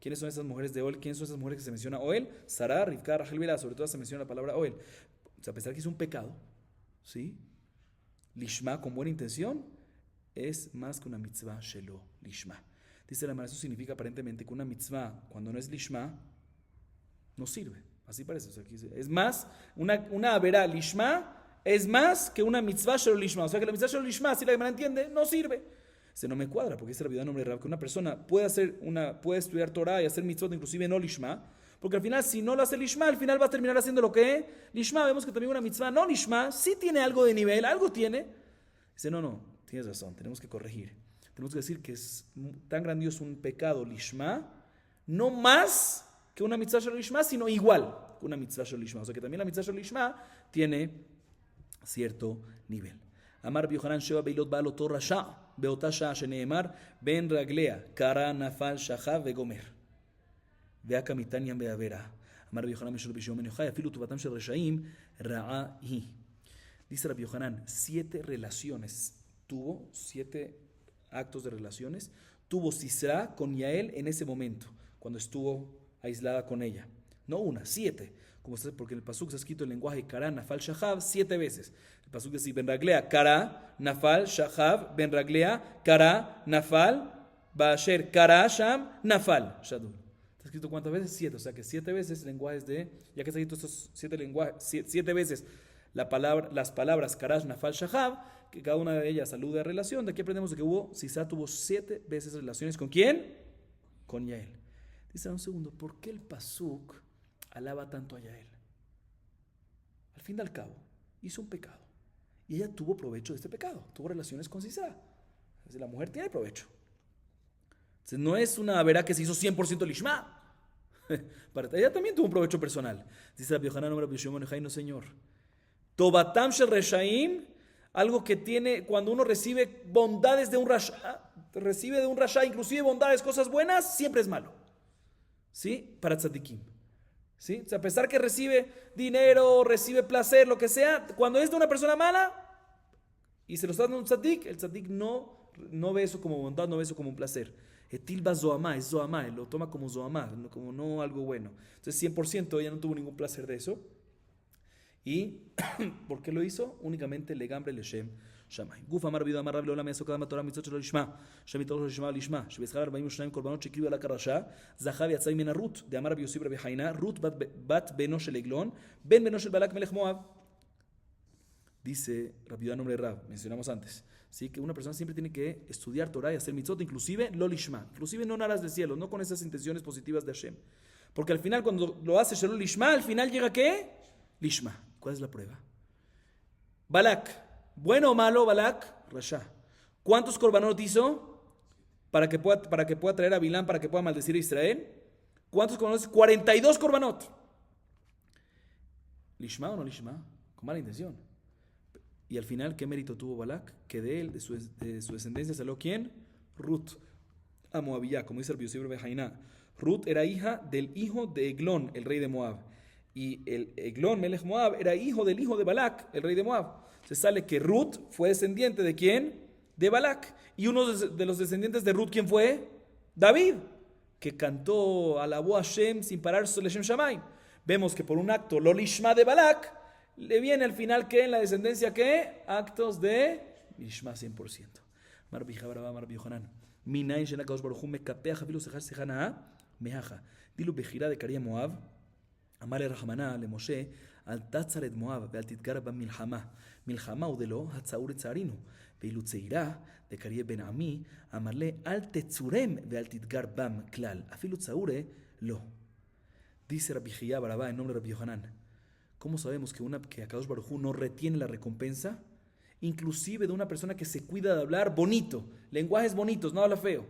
¿Quiénes son esas mujeres de Oel? ¿Quiénes son esas mujeres que se menciona Oel? Sarah, Rivka, Rachel, Bilhah. Sobre todo se menciona la palabra Oel. O sea, a pesar que es un pecado, ¿sí? Lishma, con buena intención, es más que una mitzvah shelo lishma. Dice la Mara, eso significa aparentemente que una mitzvah, cuando no es lishma, no sirve. Así parece. O sea, aquí es más, una averá lishma es más que una mitzvah shelo lishma. O sea que la mitzvah shelo lishma, si la Gemara entiende, no sirve. Se no me cuadra, porque ese Rabbi nombre Rab, que una persona puede estudiar Torah y hacer mitzvot inclusive no lishma, porque al final si no lo hace lishma, al final va a terminar haciendo lo que es lishma. Vemos que también una mitzvah no lishma sí tiene algo de nivel, algo tiene. Dice, no, tienes razón, tenemos que corregir. Tenemos que decir que es tan grandioso un pecado lishma, no más que una mitzvah shel lishma, sino igual que una mitzvah shel lishma. O sea que también la mitzvah shel lishma tiene cierto nivel. Amar Yohanan Sheva Beilot Baal Oto Rasha Beota Shah Sheneemar Ben Raglea Kara Nafal Shachav Vegomer Veaka Mitanian Beavera Amar Yohanan Meshor Bishom Ben Yochai Afilu Tuvatam Shel Reshaim Ra'ahi. Dice Rabbi Yohanan, 7 relaciones tuvo, 7 actos de relaciones tuvo Sisra con Yael en ese momento, cuando estuvo aislada con ella. No una, 7. Porque en el pasuk está escrito el lenguaje Kara, Nafal, Shachav 7 veces. El pasuk dice Ben Raglea, Kara, Nafal, Shachav, Ben Raglea, Kara, Nafal, Baasher, Kara, Sham, Nafal, Shadul. ¿Está escrito cuántas veces? 7. O sea que 7 veces lenguajes de, ya que está escrito estos 7 lenguajes, 7 veces las palabras Karash, Nafal, Shachav, que cada una de ellas alude a relación. De aquí aprendemos de que Sisra tuvo 7 veces relaciones. ¿Con quién? Con Yael. Dice, un segundo, ¿por qué el pasuk alaba tanto a Yael? Al fin y al cabo, hizo un pecado. Y ella tuvo provecho de este pecado. Tuvo relaciones con Sisra. Entonces, la mujer tiene provecho. Entonces, no es una verá que se hizo 100% lishma. Ella también tuvo un provecho personal. Dice Rabbi Yohanan, no señor. Tobatam shel reshaim, algo que tiene, cuando uno recibe bondades de un rasha, inclusive bondades, cosas buenas, siempre es malo. ¿Sí? Para tzadikim. ¿Sí? O sea, a pesar que recibe dinero, recibe placer, lo que sea, cuando es de una persona mala y se lo está dando un tzadik, el tzadik no ve eso como bondad, no ve eso como un placer. Etilba zoamá, es zoamá, lo toma como zoamá, como no algo bueno. Entonces 100% ella no tuvo ningún placer de eso. ¿Y por qué lo hizo? Únicamente legambre leshem שמיים. גוף אמר רבי יהודה אמר רב לעולם יעשו קדם התורה מצוות שלא לשמה, שמתוך לא לשמה לשמה, שבשכר 42 קורבנות שהקריבו על הקרשה, זכה ויצא ממנה רות, דאמר רבי יוסי ברבי חיינה, רות בת בנו של עגלון, בן בנו של בלק מלך מואב. Dice Rabbi Yehuda nombre Rab, mencionamos antes, ¿sí? Que una persona siempre tiene que estudiar Torah y hacer mitzvot, inclusive lo lishma, inclusive no en aras del cielo, no con esas intenciones positivas de Hashem. Porque al final cuando lo hace shelo lishma, al final llega ¿qué? Lishma. ¿Cuál es la prueba? Balak, bueno o malo Balak, Rasha. ¿Cuántos korbanot hizo para que pueda traer a Bilán, para que pueda maldecir a Israel? ¿Cuántos korbanot? 42 korbanot. ¿Lishma o no lishma? Con mala intención. Y al final, ¿qué mérito tuvo Balak? Que de él, de su descendencia, salió ¿quién? Ruth, a Moabiyá, como dice el Biosibro Bejaina. Ruth era hija del hijo de Eglón, el rey de Moab. Y el Eglón, Melech Moab, era hijo del hijo de Balak, el rey de Moab. Se sale que Ruth fue descendiente de ¿quién? De Balak. Y uno de los descendientes de Ruth, ¿quién fue? David, que cantó, alabó a Hashem sin parar su Leshem Shamayim. Vemos que por un acto, lo lishma de Balak, le viene al final ¿qué? En la descendencia ¿qué? Actos de lishma 100%. Marbi Jabraba, Marbi Yohanan. Minayin Shena Kadosh Baruch Hu mekapea jafilu sechar sejana mehaja. Dilu bejira de Karia Moab. אמר לרחמנה למשה, אל תצר את מואב ואל תתגר במלחמה. מלחמה הוא דלו, הצעור לצערינו. ואילו צעירה, דקריה בן עמי, אמר לה, אל תצורם ואל תתגר בם כלל. אפילו צעורה, לא. Dice Rabbi Jía Barabá en nombre de Rabbi Yohanan. ¿Cómo sabemos que Akadosh Baruj Hu no retiene la recompensa? Inclusive de una persona que se cuida de hablar bonito, lenguajes bonitos, no habla feo.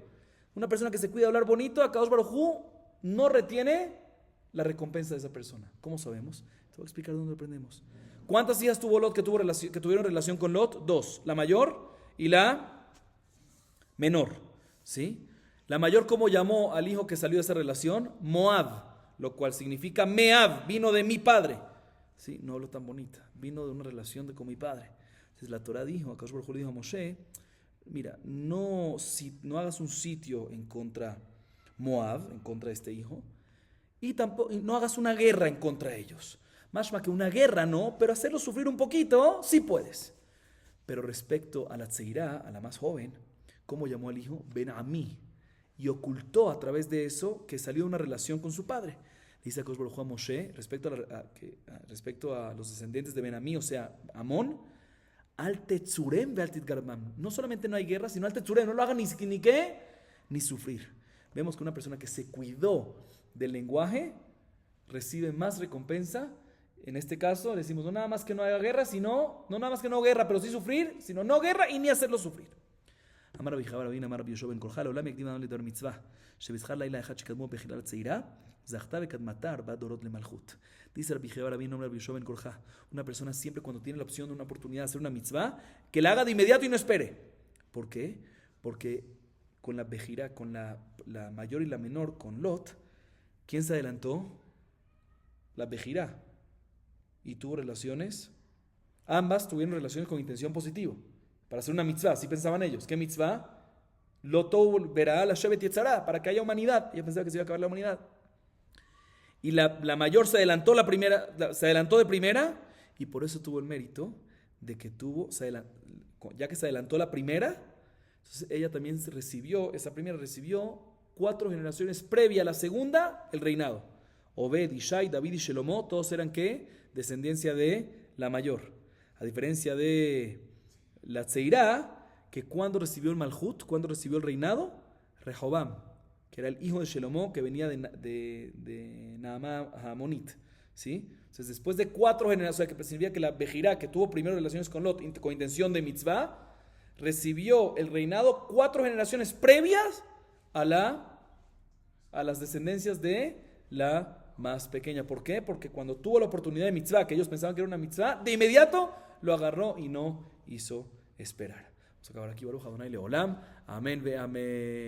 Una persona que se cuida de hablar bonito, Akadosh Baruj Hu no retiene la recompensa de esa persona. ¿Cómo sabemos? Te voy a explicar dónde lo aprendemos. ¿Cuántas hijas tuvo Lot que tuvieron relación con Lot? 2. La mayor y la menor. ¿Sí? La mayor, ¿cómo llamó al hijo que salió de esa relación? Moab, lo cual significa Meab, vino de mi padre. ¿Sí? No hablo tan bonita. Vino de una relación con mi padre. Entonces la Torah dijo, Akadosh Baruj Hu dijo a Moshe, mira, no hagas un sitio en contra Moab, en contra de este hijo, y tampoco no hagas una guerra en contra de ellos. Más que una guerra no, pero hacerlos sufrir un poquito, sí puedes. Pero respecto a la tzeirá, a la más joven, ¿cómo llamó al hijo? Ben Amí. Y ocultó a través de eso que salió de una relación con su padre. Dice Akadosh Baruj Hu a Moshe, respecto a los descendientes de Benamí, o sea, Amón, al tetzurem ve al titgarbam. No solamente no hay guerra, sino al tetzurem, no lo hagan ni qué, ni sufrir. Vemos que una persona que se cuidó del lenguaje recibe más recompensa. En este caso decimos, no nada más que no haya guerra, sino, no nada más que no guerra, pero sí sufrir, sino no guerra y ni hacerlo sufrir. אמר רבי חבא רבינה אמר רבי יהושע בן קולחה לעולם יקדים אדם לדבר מצווה שבשכר לילה אחד שקדמו בחילה לצעירה זכתה וקדמתה 4 דורות למלכות. Dice Rabbi Jehova Rabbi Rabbi Yoshua ben Kolja, una persona siempre cuando tiene la opción de una oportunidad de hacer una mitzvah, que la haga de inmediato y no espere. ¿Por qué? Porque con la bejira, con la mayor y la menor, con Lot, ¿quién se adelantó? La bejira. Y tuvo relaciones, ambas tuvieron relaciones con intención positiva, para hacer una mitzvah, así pensaban ellos. ¿Qué mitzvah? Loto verá la Shevet Yetzará, para que haya humanidad. Ella pensaba que se iba a acabar la humanidad. Y la mayor se adelantó de primera, y por eso tuvo el mérito de que ya que se adelantó la primera, entonces ella también esa primera recibió 4 generaciones previa a la segunda, el reinado. Obed, Ishai, David y Shelomó, todos eran ¿qué? Descendencia de la mayor. A diferencia de la Tzeirá, que cuando recibió el Malhut, cuando recibió el reinado, Rehobam, que era el hijo de Shelomó, que venía de Naamá Hamonit, ¿sí? Entonces, después de 4 generaciones, que significa que la Bejirá, que tuvo primero relaciones con Lot, con intención de mitzvah, recibió el reinado 4 generaciones previas a las descendencias de la más pequeña. ¿Por qué? Porque cuando tuvo la oportunidad de mitzvah, que ellos pensaban que era una mitzvah, de inmediato lo agarró y no hizo esperar. Vamos a acabar aquí, Baruch Adonai Leolam. Amén ve amén.